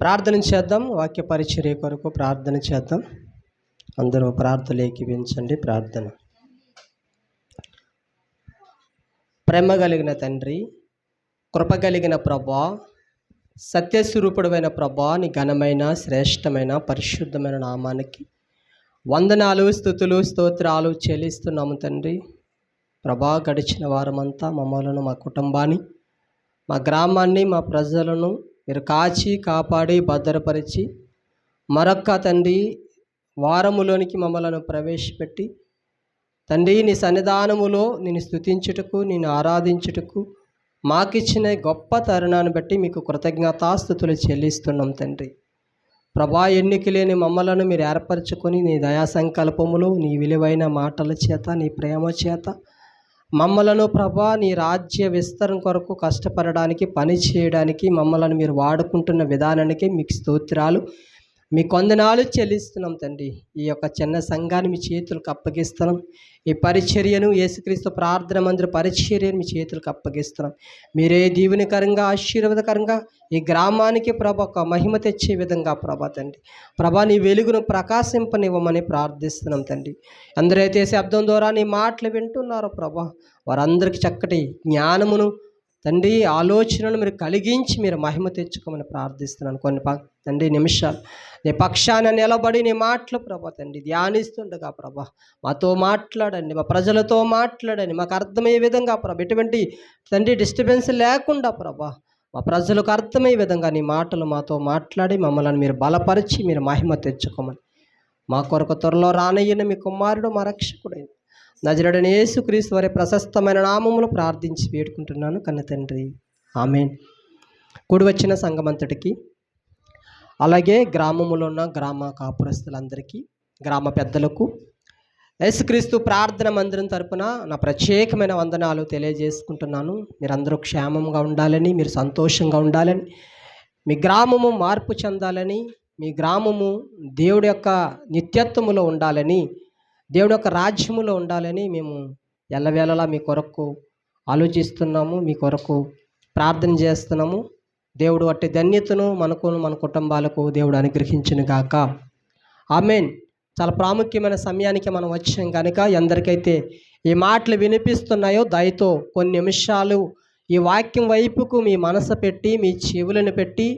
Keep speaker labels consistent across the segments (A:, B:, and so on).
A: ప్రార్థన చేద్దాం. వాక్య పరిచర్య కొరకు ప్రార్థన చేద్దాం. అందరూ ప్రార్థనలు ఏకీవించండి. ప్రార్థన. ప్రేమ కలిగిన తండ్రి, కృప కలిగిన ప్రభా, సత్యస్వరూపుడమైన ప్రభా, నీ ఘనమైన శ్రేష్టమైన పరిశుద్ధమైన నామానికి వందనాలు, స్తుతులు, స్తోత్రాలు చెల్లిస్తున్నాము తండ్రి. ప్రభా, గడిచిన వారమంతా మమ్మలను, మా కుటుంబాన్ని, మా గ్రామాన్ని, మా ప్రజలను మీరు కాచి కాపాడి భద్రపరిచి మరొక్క తండ్రి వారములోనికి మమ్మలను ప్రవేశపెట్టి తండ్రి నీ సన్నిధానములో నేను స్తుతించుటకు, నేను ఆరాధించుటకు మాకిచ్చిన గొప్ప తరుణాన్ని బట్టి మీకు కృతజ్ఞతాస్తుతులు చెల్లిస్తున్నాం తండ్రి. ప్రభా, ఎన్నిక లేని మమ్మలను మీరు ఏర్పరచుకొని నీ దయా సంకల్పములు, నీ విలువైన మాటల చేత, నీ ప్రేమ చేత మమ్మలను ప్రభా నీ రాజ్య విస్తరణ కొరకు కష్టపడడానికి, పని చేయడానికి మమ్మలను మీరు వాడుకుంటున్న విధానానికి మీకు స్తోత్రాలు, మీ వందనాలు చెల్లిస్తున్నాం తండ్రి. ఈ యొక్క చిన్న సంఘాన్ని మీ చేతులకు అప్పగిస్తున్నాం. ఈ పరిచర్యను, యేసుక్రీస్తు ప్రార్థన మందిర పరిచర్యను మీ చేతులకు అప్పగిస్తున్నాం. మీరే దీవెనకరంగా, ఆశీర్వాదకరంగా ఈ గ్రామానికి ప్రభ ఒక మహిమ తెచ్చే విధంగా ప్రభా తండ్రి, ప్రభా నీ వెలుగును ప్రకాశింపనివ్వమని ప్రార్థిస్తున్నాం తండ్రి. అందరైతే శబ్దం ద్వారా నీ మాటలు వింటున్నారో ప్రభా, వారందరికీ చక్కటి జ్ఞానమును తండ్రి, ఆలోచనలు మీరు కలిగించి మీరు మహిమ తెచ్చుకోమని ప్రార్థిస్తున్నాను. కొన్ని తండ్రి నిమిషాలు నీ పక్షాన నిలబడి నీ మాటలు ప్రభా తండ్రి ధ్యానిస్తుండగా ప్రభా మాతో మాట్లాడండి, మా ప్రజలతో మాట్లాడండి, మాకు అర్థమయ్యే విధంగా ప్రభా, ఎటువంటి తండ్రి డిస్టర్బెన్స్ లేకుండా ప్రభా మా ప్రజలకు అర్థమయ్యే విధంగా నీ మాటలు మాతో మాట్లాడి మమ్మల్ని మీరు బలపరిచి మీరు మహిమ తెచ్చుకోమని మా కొరకు త్వరలో రానయ్యన మీ కుమారుడు మా రక్షకుడైన నజరేయుడైన యేసుక్రీస్తు వారి ప్రశస్తమైన నామములు ప్రార్థించి వేడుకుంటున్నాను కన్న తండ్రి, ఆమేన్. కూడి వచ్చిన సంఘమంతటికి, అలాగే గ్రామములో ఉన్న గ్రామ కాపురస్తులందరికీ, గ్రామ పెద్దలకు యేసుక్రీస్తు ప్రార్థన మందిరం తరపున నా ప్రత్యేకమైన వందనాలు తెలియజేసుకుంటున్నాను. మీరందరూ క్షేమంగా ఉండాలని, మీరు సంతోషంగా ఉండాలని, మీ గ్రామము మార్పు చెందాలని, మీ గ్రామము దేవుడి యొక్క నిత్యత్వములో ఉండాలని, దేవుడి యొక్క రాజ్యములో ఉండాలని మేము ఎల్లవేళలా మీ కొరకు ఆలోచిస్తున్నాము, మీ కొరకు ప్రార్థన చేస్తున్నాము. దేవుడు అట్టి ధన్యతను మనకు, మన కుటుంబాలకు దేవుడు అనుగ్రహించును గాక. ఆమేన్. చాలా ప్రాముఖ్యమైన సమయానికి మనం వచ్చాం కనుక ఎందరికైతే ఈ మాటలు వినిపిస్తున్నాయో దయతో కొన్ని నిమిషాలు ఈ వాక్యం వైపుకు మీ మనసు పెట్టి, మీ చెవులను పెట్టి,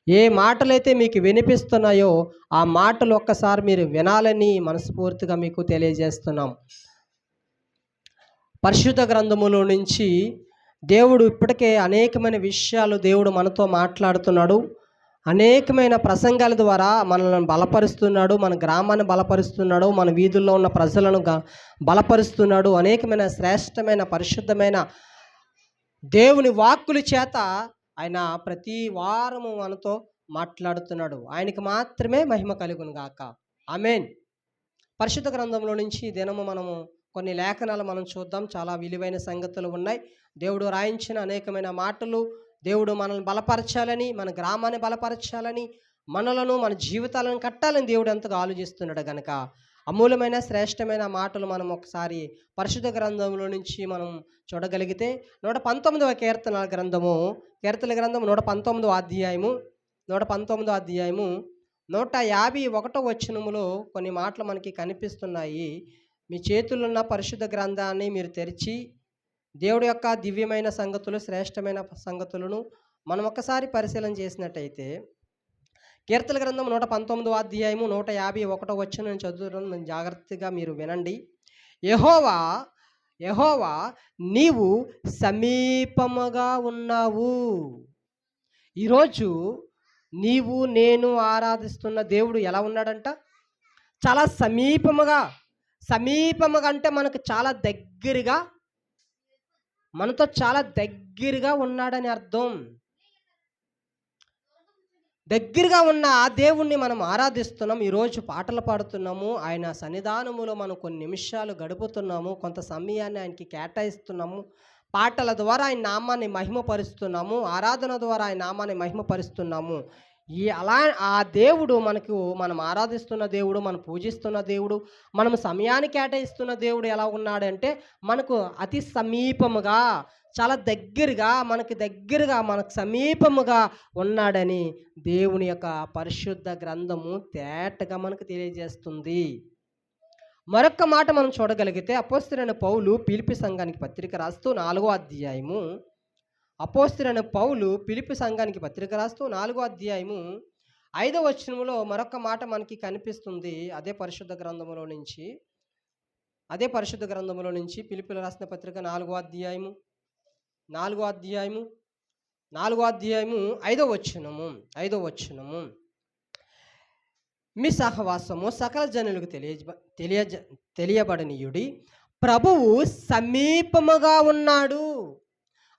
A: ఏ మాటలైతే మీకు వినిపిస్తున్నాయో ఆ మాటలు ఒక్కసారి మీరు వినాలని మనస్ఫూర్తిగా మీకు తెలియజేస్తున్నాం. పరిశుద్ధ గ్రంథములో నుంచి దేవుడు ఇప్పటికే అనేకమైన విషయాలు దేవుడు మనతో మాట్లాడుతున్నాడు. అనేకమైన ప్రసంగాల ద్వారా మనల్ని బలపరుస్తున్నాడు, మన గ్రామాన్ని బలపరుస్తున్నాడు, మన వీధుల్లో ఉన్న ప్రజలను బలపరుస్తున్నాడు. అనేకమైన శ్రేష్టమైన పరిశుద్ధమైన దేవుని వాక్కుల చేత ఆయన ప్రతి వారము మనతో మాట్లాడుతున్నాడు. ఆయనకి మాత్రమే మహిమ కలుగును గాక. ఆమేన్. పరిశుద్ధ గ్రంథంలో నుంచి దినము మనము కొన్ని లేఖనాలు మనం చూద్దాం. చాలా విలువైన సంగతులు ఉన్నాయి. దేవుడు రాయించిన అనేకమైన మాటలు, దేవుడు మనల్ని బలపరచాలని, మన గ్రామాన్ని బలపరచాలని, మనలను, మన జీవితాలను కట్టాలని దేవుడు ఎంతగా ఆలోచిస్తున్నాడు కనుక అమూల్యమైన శ్రేష్టమైన మాటలు మనం ఒకసారి పరిశుద్ధ గ్రంథంలో నుంచి మనం చూడగలిగితే 119వ కీర్తనల గ్రంథము 119వ అధ్యాయము 151వ వచనములో కొన్ని మాటలు మనకి కనిపిస్తున్నాయి. మీ చేతుల్లో ఉన్న పరిశుద్ధ గ్రంథాన్ని మీరు తెరిచి దేవుడి యొక్క దివ్యమైన సంగతులు, శ్రేష్టమైన సంగతులను మనం ఒక్కసారి పరిశీలన చేసినట్టయితే కీర్తన గ్రంథం 119వ అధ్యాయము 151వ వచనం చదువుతాను, జాగ్రత్తగా మీరు వినండి. యెహోవా నీవు సమీపముగా ఉన్నావు. ఈరోజు నీవు నేను ఆరాధిస్తున్న దేవుడు ఎలా ఉన్నాడంట? చాలా సమీపముగా అంటే మనకు చాలా దగ్గరగా, మనతో చాలా దగ్గరగా ఉన్నాడని అర్థం. దగ్గరగా ఉన్న ఆ దేవుణ్ణి మనం ఆరాధిస్తున్నాం. ఈరోజు పాటలు పాడుతున్నాము, ఆయన సన్నిధానములో మనం కొన్ని నిమిషాలు గడుపుతున్నాము, కొంత సమయాన్ని ఆయనకి కేటాయిస్తున్నాము. పాటల ద్వారా ఆయన నామాన్ని మహిమపరుస్తున్నాము, ఆరాధన ద్వారా ఆయన నామాన్ని మహిమపరుస్తున్నాము. అలా ఆ దేవుడు మనం ఆరాధిస్తున్న దేవుడు, మనం పూజిస్తున్న దేవుడు, మనం సమయాన్ని కేటాయిస్తున్న దేవుడు ఎలా ఉన్నాడంటే, మనకు అతి సమీపముగా, చాలా దగ్గరగా, మనకు సమీపముగా ఉన్నాడని దేవుని యొక్క పరిశుద్ధ గ్రంథము తేటగా మనకు తెలియజేస్తుంది. మరొక్క మాట మనం చూడగలిగితే అపోస్తలుడైన పౌలు ఫిలిప్పీ సంఘానికి పత్రిక రాస్తూ 4వ అధ్యాయము, అపోస్తలుడైన పౌలు ఫిలిప్పీ సంఘానికి పత్రిక రాస్తూ 4వ అధ్యాయము 5వ వచనములో మరొక మాట మనకి కనిపిస్తుంది. అదే పరిశుద్ధ గ్రంథములో నుంచి ఫిలిప్పీలకు రాసిన పత్రిక 4వ అధ్యాయము 5వ వచనము, మీ సహవాసము సకల జనులకు తెలియబడనీయుడి, ప్రభువు సమీపముగా ఉన్నాడు.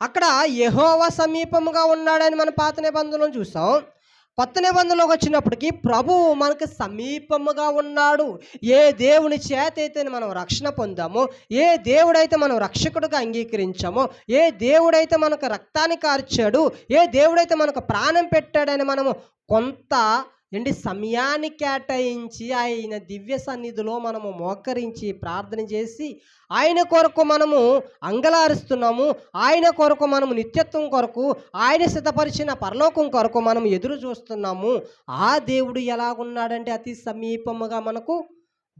A: అక్కడ యెహోవా సమీపముగా ఉన్నాడని మన పాత నిబంధనలో చూసాం. కొత్త నిబంధనలోకి వచ్చినప్పటికీ ప్రభువు మనకు సమీపముగా ఉన్నాడు. ఏ దేవుని చేత అయితే మనం రక్షణ పొందామో, ఏ దేవుడైతే మనం రక్షకుడిగా అంగీకరించామో, ఏ దేవుడైతే మనకు రక్తాన్ని కార్చాడు, ఏ దేవుడైతే మనకు ప్రాణం పెట్టాడని మనము కొంత సమయాన్ని కేటాయించి ఆయన దివ్య సన్నిధిలో మనము మోకరించి ప్రార్థన చేసి ఆయన కొరకు మనము అంగలారుస్తున్నాము. ఆయన కొరకు మనము నిత్యత్వం కొరకు, ఆయన సిద్ధపరిచిన పరలోకం కొరకు మనం ఎదురు చూస్తున్నాము. ఆ దేవుడు ఎలాగున్నాడంటే అతి సమీపముగా మనకు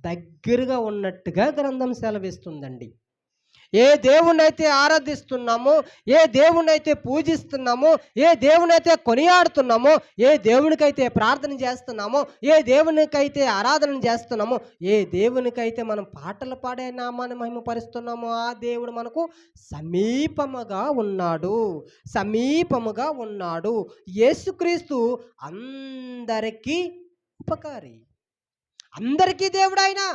A: దగ్గరగా ఉన్నట్టుగా గ్రంథం సెలవిస్తుందండి. ఏ దేవుణ్ణైతే ఆరాధిస్తున్నామో, ఏ దేవుణ్ణైతే పూజిస్తున్నామో, ఏ దేవునైతే కొనియాడుతున్నామో, ఏ దేవునికైతే ప్రార్థన చేస్తున్నామో, ఏ దేవునికైతే ఆరాధన చేస్తున్నామో, ఏ దేవునికైతే మనం పాటలు పాడే నామాన్ని మహిమపరుస్తున్నామో, ఆ దేవుడు మనకు సమీపముగా ఉన్నాడు. యేసుక్రీస్తు అందరికీ ఉపకారి, అందరికీ దేవుడు.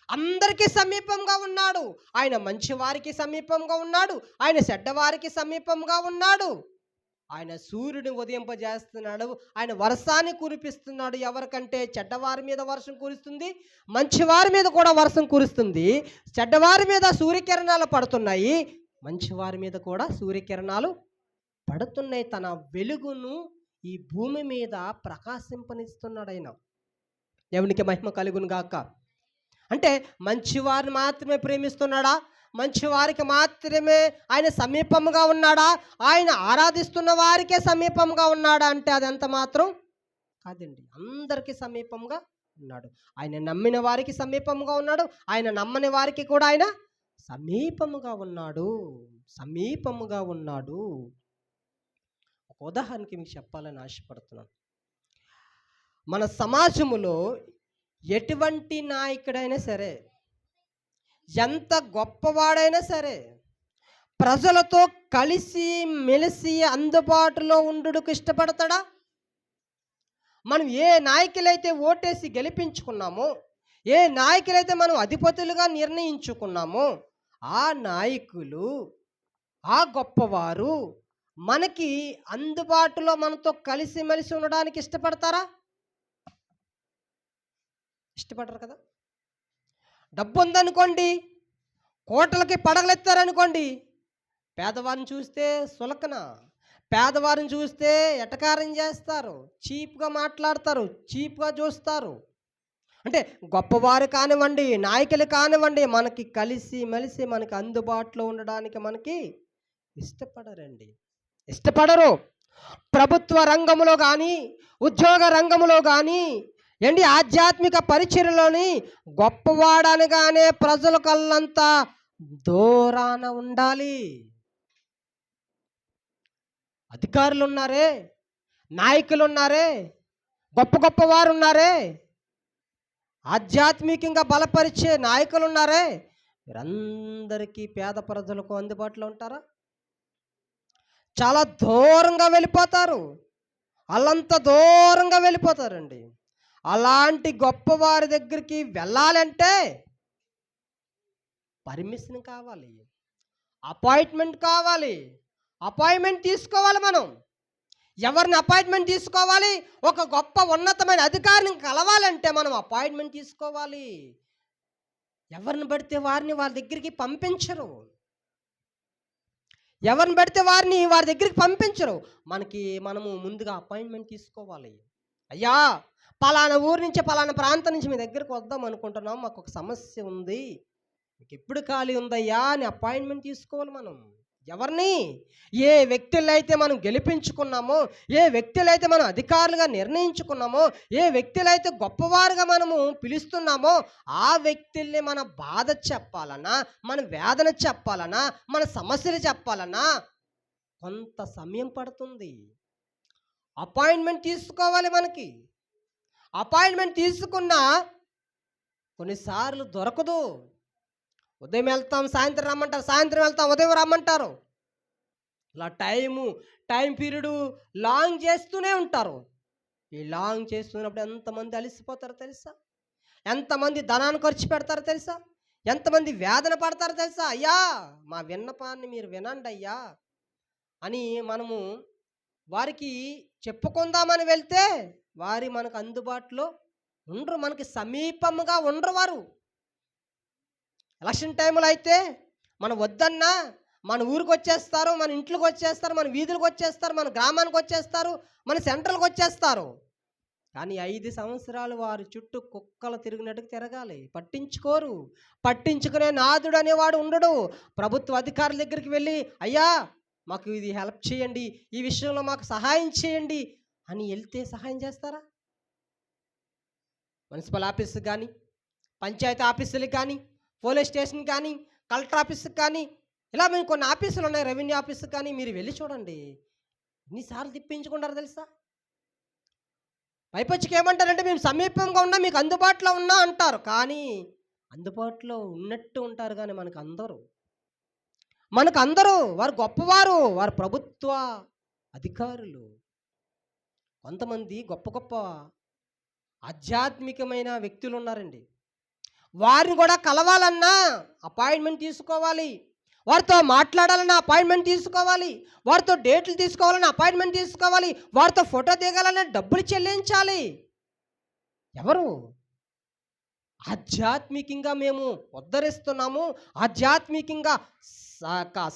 A: అందరికీ సమీపంగా ఉన్నాడు. ఆయన మంచివారికి సమీపంగా ఉన్నాడు, ఆయన చెడ్డవారికి సమీపంగా ఉన్నాడు. ఆయన సూర్యుని ఉదయింపజేస్తున్నాడు, ఆయన వర్షాన్ని కురిపిస్తున్నాడు. ఎవరికంటే చెడ్డవారి మీద వర్షం కురుస్తుంది, మంచివారి మీద కూడా వర్షం కురుస్తుంది. చెడ్డవారి మీద సూర్యకిరణాలు పడుతున్నాయి, మంచివారి మీద కూడా సూర్యకిరణాలు పడుతున్నాయి. తన వెలుగును ఈ భూమి మీద ప్రకాశింపనిస్తున్నాడు ఆయన. దేవునికి మహిమ కలుగును గాక. అంటే మంచివారిని మాత్రమే ప్రేమిస్తున్నాడా? మంచివారికి మాత్రమే ఆయన సమీపంగా ఉన్నాడా? ఆయన ఆరాధిస్తున్న వారికే సమీపంగా ఉన్నాడా అంటే అదంత మాత్రం కాదండి. అందరికీ సమీపంగా ఉన్నాడు. ఆయన నమ్మిన వారికి సమీపంగా ఉన్నాడు, ఆయన నమ్మని వారికి కూడా ఆయన సమీపముగా ఉన్నాడు. ఒక ఉదాహరణకి మీకు చెప్పాలని ఆశపడుతున్నాను. మన సమాజములో ఎటువంటి నాయకుడైనా సరే, ఎంత గొప్పవాడైనా సరే, ప్రజలతో కలిసి మెలిసి అందుబాటులో ఉండుటకు ఇష్టపడతాడా? మనం ఏ నాయకులైతే ఓటేసి గెలిపించుకున్నామో, ఏ నాయకులైతే మనం అధిపతులుగా నిర్ణయించుకున్నామో, ఆ నాయకులు, ఆ గొప్పవారు మనకి అందుబాటులో మనతో కలిసిమెలిసి ఉండడానికి ఇష్టపడతారా? ఇష్టపడరు కదా. డబ్బు ఉందనుకోండి, కోటలకి పడగలెత్తారనుకోండి, పేదవారిని చూస్తే సులకన, పేదవారిని చూస్తే ఎటకారం చేస్తారు, చీప్గా మాట్లాడతారు, చీప్గా చూస్తారు. అంటే గొప్పవారు కానివ్వండి, నాయకులు కానివ్వండి, మనకి కలిసి మెలిసి మనకి అందుబాటులో ఉండడానికి మనకి ఇష్టపడరు. ప్రభుత్వ రంగంలో కానీ, ఉద్యోగ రంగంలో కానీ, ఆధ్యాత్మిక పరిచర్యలోని గొప్పవాడనగానే ప్రజల కళ్ళంతా దూరాన ఉండాలి. అధికారులు ఉన్నారే, నాయకులు ఉన్నారే, గొప్పవారు ఉన్నారే, ఆధ్యాత్మికంగా బలపరిచే నాయకులు ఉన్నారే, వీరందరికీ పేద ప్రజలకు అందుబాటులో ఉంటారా? చాలా దూరంగా వెళ్ళిపోతారు. వాళ్ళంత దూరంగా వెళ్ళిపోతారండి. అలాంటి గొప్పవారి దగ్గరికి వెళ్ళాలంటే పర్మిషన్ కావాలి, అపాయింట్మెంట్ కావాలి, అపాయింట్మెంట్ తీసుకోవాలి. మనం ఎవరిని అపాయింట్మెంట్ తీసుకోవాలి? ఒక గొప్ప ఉన్నతమైన అధికారిని కలవాలంటే మనం అపాయింట్మెంట్ తీసుకోవాలి. ఎవరిని పడితే వారిని వారి దగ్గరికి పంపించరు. ఎవరిని పడితే వారి దగ్గరికి పంపించరు. మనము ముందుగా అపాయింట్మెంట్ తీసుకోవాలి. అయ్యా, పలానా ఊరు నుంచి పలానా ప్రాంతం నుంచి మీ దగ్గరికి వద్దాం అనుకుంటున్నాం, మాకు ఒక సమస్య ఉంది, మీకు ఎప్పుడు ఖాళీ ఉందయ్యా అని అపాయింట్మెంట్ తీసుకోవాలి మనం. ఎవరిని? ఏ వ్యక్తులైతే మనం గెలిపించుకున్నామో, ఏ వ్యక్తులైతే మనం అధికారులుగా నిర్ణయించుకున్నామో, ఏ వ్యక్తులైతే గొప్పవారుగా మనము పిలుస్తున్నామో ఆ వ్యక్తుల్ని మన బాధ చెప్పాలన్నా, మన వేదన చెప్పాలన్నా, మన సమస్యలు చెప్పాలన్నా కొంత సమయం పడుతుంది. అపాయింట్మెంట్ తీసుకోవాలి. మనకి అపాయింట్మెంట్ తీసుకున్నా కొన్నిసార్లు దొరకదు. ఉదయం వెళ్తాం, సాయంత్రం రమ్మంటారు, సాయంత్రం వెళ్తాం, ఉదయం రమ్మంటారు. ఇలా టైం పీరియడ్ లాంగ్ చేస్తూనే ఉంటారు. ఈ లాంగ్ చేస్తున్నప్పుడు ఎంతమంది అలసిపోతారో తెలుసా? ఎంతమంది ధనాన్ని ఖర్చు పెడతారో తెలుసా? ఎంతమంది వేదన పడతారో తెలుసా? అయ్యా, మా విన్నపాన్ని మీరు వినండి అయ్యా అని మనము వారికి చెప్పుకుందామని వెళ్తే వారి మనకు అందుబాటులో ఉండరు, మనకి సమీపముగా ఉండరు వారు. ఎలక్షన్ టైంలో అయితే మనం వద్దన్నా మన ఊరికి వచ్చేస్తారు, మన ఇంట్లోకి వచ్చేస్తారు, మన వీధులకు వచ్చేస్తారు, మన గ్రామానికి వచ్చేస్తారు, మన సెంట్రల్కి వచ్చేస్తారు. కానీ 5 సంవత్సరాలు వారి చుట్టూ కుక్కలు తిరిగినట్టుకు తిరగాలి. పట్టించుకోరు. పట్టించుకునే నాదుడు అనేవాడు ఉండడు. ప్రభుత్వ అధికారుల దగ్గరికి వెళ్ళి అయ్యా మాకు ఇది హెల్ప్ చేయండి, ఈ విషయంలో మాకు సహాయం చేయండి అని వెళ్తే సహాయం చేస్తారా? మున్సిపల్ ఆఫీస్కి కానీ, పంచాయతీ ఆఫీసులకు కానీ, పోలీస్ స్టేషన్ కానీ, కలెక్టర్ ఆఫీస్కి కానీ, ఇలా మేము కొన్ని ఆఫీసులు ఉన్నాయి, రెవెన్యూ ఆఫీస్కి కానీ మీరు వెళ్ళి చూడండి, ఎన్నిసార్లు తిప్పించుకుంటారు తెలుసా? పైపచ్చికి ఏమంటారంటే మేము సమీపంగా ఉన్నా, మీకు అందుబాటులో ఉన్నా అంటారు. కానీ అందుబాటులో ఉన్నట్టు ఉంటారు కానీ మనకు అందరూ వారు గొప్పవారు, వారు ప్రభుత్వ అధికారులు. కొంతమంది గొప్ప ఆధ్యాత్మికమైన వ్యక్తులు ఉన్నారండి. వారిని కూడా కలవాలన్నా అపాయింట్మెంట్ తీసుకోవాలి, వారితో మాట్లాడాలన్నా అపాయింట్మెంట్ తీసుకోవాలి, వారితో డేట్లు తీసుకోవాలన్నా అపాయింట్మెంట్ తీసుకోవాలి, వారితో ఫోటో దిగాలన్నా డబ్బులు చెల్లించాలి. ఎవరు? ఆధ్యాత్మికంగా మేము ఉద్ధరిస్తున్నాము, ఆధ్యాత్మికంగా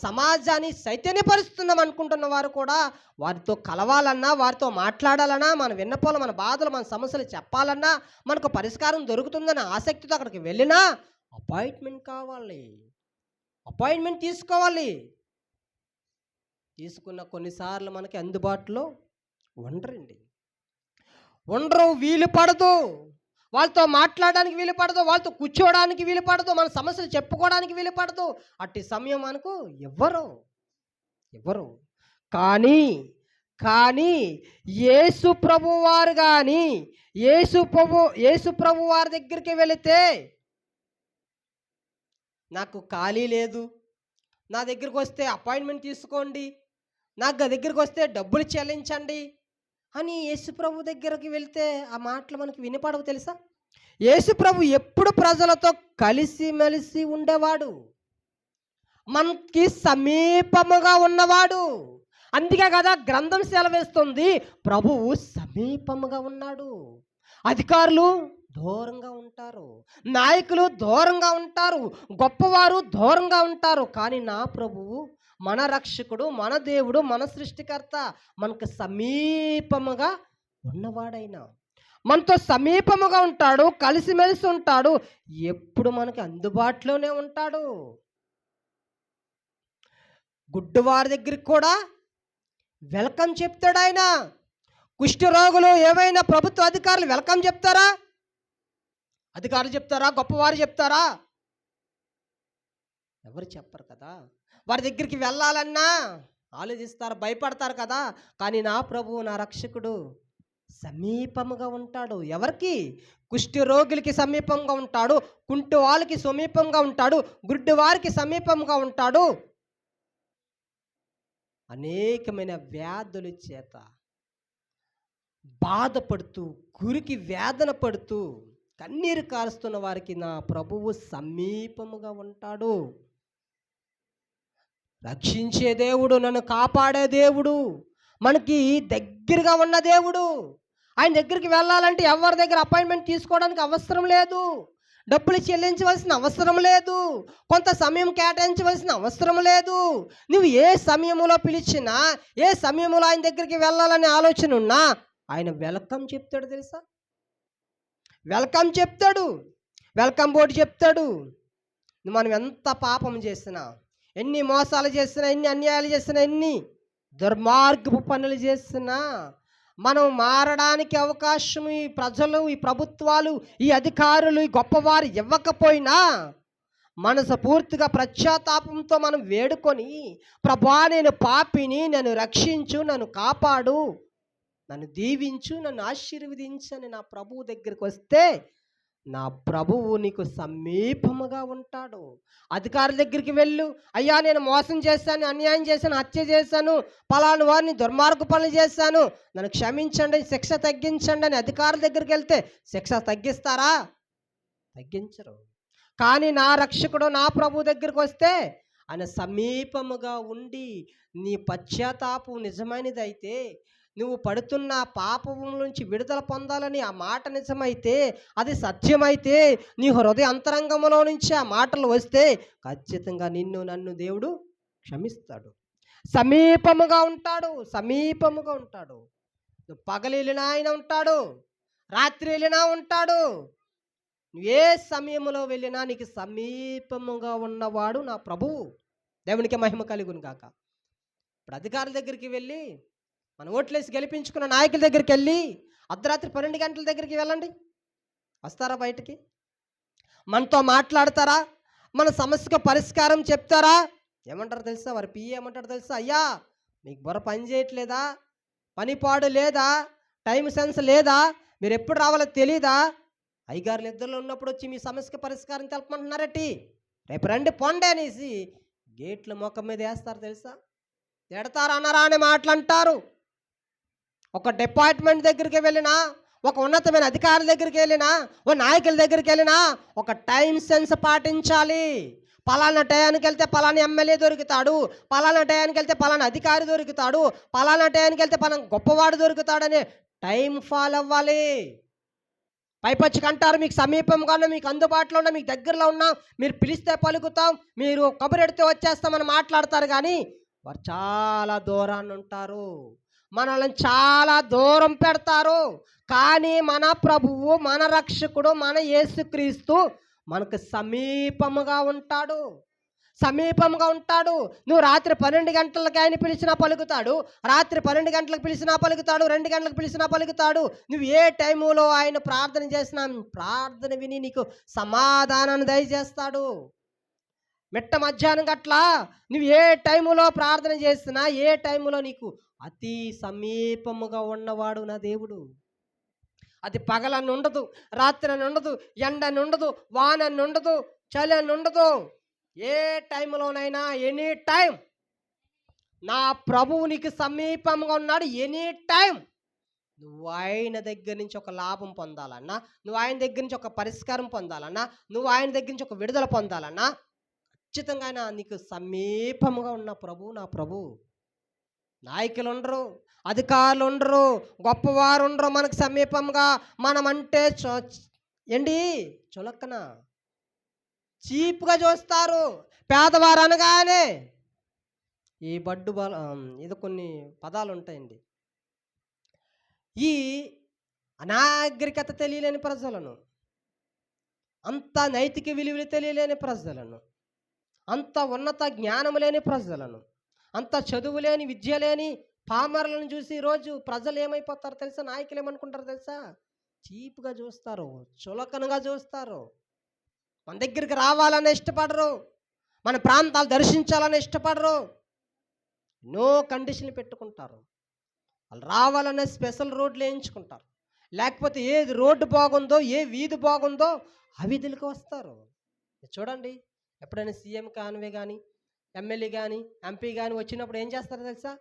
A: సమాజాన్ని చైతన్యపరుస్తున్నాం అనుకుంటున్న వారు కూడా వారితో కలవాలన్నా, వారితో మాట్లాడాలన్నా, మన విన్నపాలు, మన బాధలు, మన సమస్యలు చెప్పాలన్నా, మనకు పరిష్కారం దొరుకుతుందని ఆసక్తితో అక్కడికి వెళ్ళినా అపాయింట్మెంట్ కావాలి, అపాయింట్మెంట్ తీసుకోవాలి. తీసుకున్న కొన్నిసార్లు మనకి అందుబాటులో ఉండరు, వీలు పడదు, వాళ్ళతో మాట్లాడడానికి వీలు పడదు, వాళ్ళతో కూర్చోవడానికి వీలు పడదు, మన సమస్యలు చెప్పుకోవడానికి వీలు పడదు. అట్టి సమయం మనకు ఇవ్వరు. కానీ యేసు ప్రభు వారు కానీ, యేసు ప్రభు వారి దగ్గరికి వెళితే నాకు ఖాళీ లేదు, నా దగ్గరికి వస్తే అపాయింట్మెంట్ తీసుకోండి, నాకు దగ్గరికి వస్తే డబ్బులు చెల్లించండి అని యేసు ప్రభు దగ్గరికి వెళ్తే ఆ మాటలు మనకి వినపడవు తెలుసా? యేసు ప్రభు ఎప్పుడు ప్రజలతో కలిసిమెలిసి ఉండేవాడు, మనకి సమీపముగా ఉన్నవాడు. అందుకే కదా గ్రంథం సెలవిస్తుంది, ప్రభువు సమీపముగా ఉన్నాడు. అధికారులు దూరంగా ఉంటారు, నాయకులు దూరంగా ఉంటారు, గొప్పవారు దూరంగా ఉంటారు. కానీ నా ప్రభువు, మన రక్షకుడు, మన దేవుడు, మన సృష్టికర్త మనకు సమీపముగా ఉన్నవాడైనా మనతో సమీపముగా ఉంటాడు, కలిసిమెలిసి ఉంటాడు, ఎప్పుడు మనకి అందుబాటులోనే ఉంటాడు. గుడ్డివారి దగ్గరికి కూడా వెల్కమ్ చెప్తాడు ఆయన. కుష్ఠరోగులు ఏమైనా ప్రభుత్వ అధికారులు వెల్కమ్ చెప్తారా? అధికారులు చెప్తారా? గొప్పవారు చెప్తారా? ఎవరు చెప్పరు కదా. వారి దగ్గరికి వెళ్ళాలన్నా ఆలోచిస్తారు, భయపడతారు కదా. కానీ నా ప్రభువు, నా రక్షకుడు సమీపముగా ఉంటాడు. ఎవరికి? కుష్టి రోగులకి సమీపంగా ఉంటాడు, కుంటి వాళ్ళకి సమీపంగా ఉంటాడు, గుడ్డి వారికి సమీపంగా ఉంటాడు. అనేకమైన వ్యాధుల చేత బాధపడుతూ, గురికి వేదన పడుతూ, కన్నీరు కారుస్తున్న వారికి నా ప్రభువు సమీపముగా ఉంటాడు. రక్షించే దేవుడు, నన్ను కాపాడే దేవుడు, మనకి దగ్గరగా ఉన్న దేవుడు. ఆయన దగ్గరికి వెళ్ళాలంటే ఎవరి దగ్గర అపాయింట్మెంట్ తీసుకోవడానికి అవసరం లేదు, డబ్బులు చెల్లించవలసిన అవసరం లేదు, కొంత సమయం కేటాయించవలసిన అవసరం లేదు. నువ్వు ఏ సమయంలో పిలిచినా, ఏ సమయంలో ఆయన దగ్గరికి వెళ్ళాలనే ఆలోచన ఉన్నా ఆయన వెల్కమ్ చెప్తాడు తెలుసా, వెల్కమ్ చెప్తాడు, వెల్కమ్ బోర్డు చెప్తాడు. మనం ఎంత పాపం చేసినా, ఎన్ని మోసాలు చేసినా, ఎన్ని అన్యాయాలు చేసినా, ఎన్ని దుర్మార్గపు పనులు చేసినా, మనం మారడానికి అవకాశం ఈ ప్రజలు, ఈ ప్రభుత్వాలు, ఈ అధికారులు, ఈ గొప్పవారు ఇవ్వకపోయినా మనసు పూర్తిగా పశ్చాత్తాపంతో మనం వేడుకొని, ప్రభువా నేను పాపిని, నన్ను రక్షించు, నన్ను కాపాడు, నన్ను దీవించు, నన్ను ఆశీర్వదించని నా ప్రభువు దగ్గరికి వస్తే నా ప్రభువు నీకు సమీపముగా ఉంటాడు. అధికారుల దగ్గరికి వెళ్ళు, అయ్యా నేను మోసం చేశాను, అన్యాయం చేశాను, హత్య చేశాను, పలాను వారిని దుర్మార్గ పనులు చేశాను, నన్ను క్షమించండి, శిక్ష తగ్గించండి అని అధికారుల దగ్గరికి వెళ్తే శిక్ష తగ్గిస్తారా? తగ్గించరు. కానీ నా రక్షకుడు, నా ప్రభు దగ్గరికి వస్తే ఆయన సమీపముగా ఉండి, నీ పశ్చాత్తాపం నిజమైనదైతే, నువ్వు పడుతున్న పాపం నుంచి విడుదల పొందాలని ఆ మాట నిజమైతే, అది సత్యమైతే, నీ హృదయ అంతరంగంలో నుంచి ఆ మాటలు వస్తే ఖచ్చితంగా నిన్ను నన్ను దేవుడు క్షమిస్తాడు. సమీపముగా ఉంటాడు, సమీపముగా ఉంటాడు. నువ్వు పగలు వెళ్ళినా ఆయన ఉంటాడు, రాత్రి వెళ్ళినా ఉంటాడు. నువ్వు ఏ సమయంలో వెళ్ళినా నీకు సమీపముగా ఉన్నవాడు నా ప్రభువు. దేవునికి మహిమ కలుగును గాక. ఇప్పుడు అధికారుల దగ్గరికి వెళ్ళి, మన ఓట్లేసి గెలిపించుకున్న నాయకుల దగ్గరికి వెళ్ళి అర్ధరాత్రి 12 గంటల దగ్గరికి వెళ్ళండి, వస్తారా బయటికి? మనతో మాట్లాడతారా? మన సమస్యకు పరిష్కారం చెప్తారా? ఏమంటారు తెలుసా? వారి పిఏ ఏమంటారు తెలుసా? అయ్యా మీకు బుర్ర పని చేయట్లేదా? పనిపాడు లేదా? టైం సెన్స్ లేదా? మీరు ఎప్పుడు రావాలో తెలీదా? అయ్యగారులు ఇద్దరులో ఉన్నప్పుడు వచ్చి మీ సమస్యకు పరిష్కారం తెలపమంటున్నారటి, రేపు రండి పొండే అనేసి గేట్లు ముఖం మీద వేస్తారు తెలుసా? ఎడతారు అన్నారా అని మాటలంటారు. ఒక డిపార్ట్మెంట్ దగ్గరికి వెళ్ళినా, ఒక ఉన్నతమైన అధికారుల దగ్గరికి వెళ్ళినా, ఓ నాయకుల దగ్గరికి వెళ్ళినా ఒక టైం సెన్స్ పాటించాలి. పలానా టయానికి వెళ్తే పలానా ఎమ్మెల్యే దొరుకుతాడు, పలానా టయానికి వెళ్తే పలానా అధికారి దొరుకుతాడు, పలానా టయానికి వెళ్తే పలానా గొప్పవాడు దొరుకుతాడనే టైం ఫాలో అవ్వాలి. పైపచ్చికి అంటారు మీకు సమీపంగా ఉన్నా, మీకు అందుబాటులో ఉన్నా, మీకు దగ్గరలో ఉన్నా, మీరు పిలిస్తే పలుకుతాం, మీరు కబురెడితే వచ్చేస్తామని మాట్లాడతారు. కానీ వారు చాలా దూరాన్ని ఉంటారు, మనల్ని చాలా దూరం పెడతారు. కానీ మన ప్రభువు, మన రక్షకుడు, మన యేసుక్రీస్తు మనకు సమీపముగా ఉంటాడు, సమీపంగా ఉంటాడు. నువ్వు రాత్రి 12 గంటలకు ఆయన పిలిచినా పలుకుతాడు, రాత్రి 12 గంటలకు పిలిచినా పలుకుతాడు, 2 గంటలకు పిలిచినా పలుకుతాడు. నువ్వు ఏ టైములో ఆయన ప్రార్థన చేసినా ప్రార్థన విని నీకు సమాధానాన్ని దయచేస్తాడు. మిట్ట మధ్యాహ్నం గట్లా నువ్వు ఏ టైములో ప్రార్థన చేసినా, ఏ టైములో నీకు అతి సమీపముగా ఉన్నవాడు నా దేవుడు. అది పగలని ఉండదు, రాత్రి అని ఉండదు, ఎండని ఉండదు, వానని ఉండదు, చలి అని ఉండదు. ఏ టైంలోనైనా ఎనీ టైం నా ప్రభువు నీకు సమీపంగా ఉన్నాడు. ఎనీ టైం నువ్వు ఆయన దగ్గర నుంచి ఒక లాభం పొందాలన్నా, నువ్వు ఆయన దగ్గర నుంచి ఒక పరిష్కారం పొందాలన్నా, నువ్వు ఆయన దగ్గర నుంచి ఒక విడుదల పొందాలన్నా ఖచ్చితంగా ఆయన నీకు సమీపంగా ఉన్న ప్రభువు నా ప్రభువు. నాయకులు ఉండరు, అధికారులు ఉండరు, గొప్పవారు ఉండరు మనకు సమీపంగా. మనమంటే చులక్కన చీప్గా చూస్తారు. పేదవారు అనగానే ఈ బడ్డు ఇది కొన్ని పదాలు ఉంటాయండి. ఈ అనాగరికత తెలియలేని ప్రజలను, అంత నైతిక విలువలు తెలియలేని ప్రజలను, అంత ఉన్నత జ్ఞానము లేని ప్రజలను, అంత చదువు లేని, విద్య లేని పామరులను చూసి ఈరోజు ప్రజలు ఏమైపోతారు తెలుసా? నాయకులు ఏమనుకుంటారు తెలుసా? చీప్గా చూస్తారు, చులకనగా చూస్తారు. మన దగ్గరికి రావాలని ఇష్టపడరు, మన ప్రాంతాలు దర్శించాలని ఇష్టపడరు. నో కండిషన్లు పెట్టుకుంటారు. వాళ్ళు రావాలనే స్పెషల్ రోడ్లు వేయించుకుంటారు. లేకపోతే ఏది రోడ్డు బాగుందో, ఏ వీధి బాగుందో ఆ వీధులకు వస్తారు. చూడండి, ఎప్పుడైనా సీఎం కానివే కానీ, ఎమ్మెల్యే కానీ, ఎంపీ కానీ వచ్చినప్పుడు ఏం చేస్తారో తెలుసా?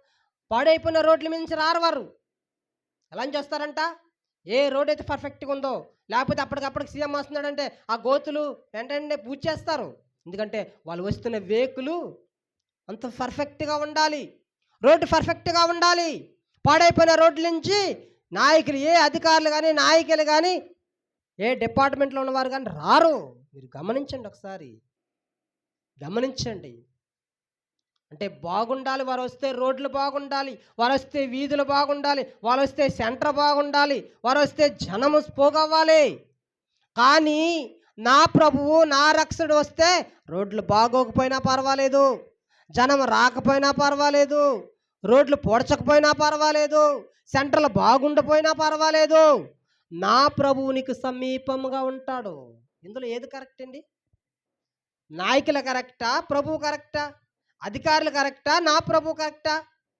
A: పాడైపోయిన రోడ్ల మీద నుంచి రారు. ఎలా చేస్తారంట? ఏ రోడ్ అయితే పర్ఫెక్ట్గా ఉందో, లేకపోతే అప్పటికప్పటికి సీఎం వస్తున్నాడంటే ఆ గోతులు వెంటనే పూజ చేస్తారు. ఎందుకంటే వాళ్ళు వస్తున్న వెహికల్ అంత పర్ఫెక్ట్గా ఉండాలి, రోడ్డు పర్ఫెక్ట్గా ఉండాలి. పాడైపోయిన రోడ్ల నుంచి నాయకులు, ఏ అధికారులు కానీ, నాయకులు కానీ, ఏ డిపార్ట్మెంట్లో ఉన్నవారు కానీ రారు. మీరు గమనించండి, ఒకసారి గమనించండి. అంటే బాగుండాలి, వారు వస్తే రోడ్లు బాగుండాలి, వారు వస్తే వీధులు బాగుండాలి, వారు వస్తే సెంటర్ బాగుండాలి, వారు వస్తే జనము పోగవ్వాలి. కానీ నా ప్రభువు నా రక్షకుడు వస్తే రోడ్లు బాగోకపోయినా పర్వాలేదు, జనం రాకపోయినా పర్వాలేదు, రోడ్లు పొడచకపోయినా పర్వాలేదు, సెంటర్లు బాగుండిపోయినా పర్వాలేదు, నా ప్రభువు నీకు సమీపంగా ఉంటాడు. ఇందులో ఏది కరెక్ట్ అండి? నాయకులు కరెక్టా, ప్రభువు కరెక్టా? అధికారులు కరెక్టా, నా ప్రభు కరెక్టా?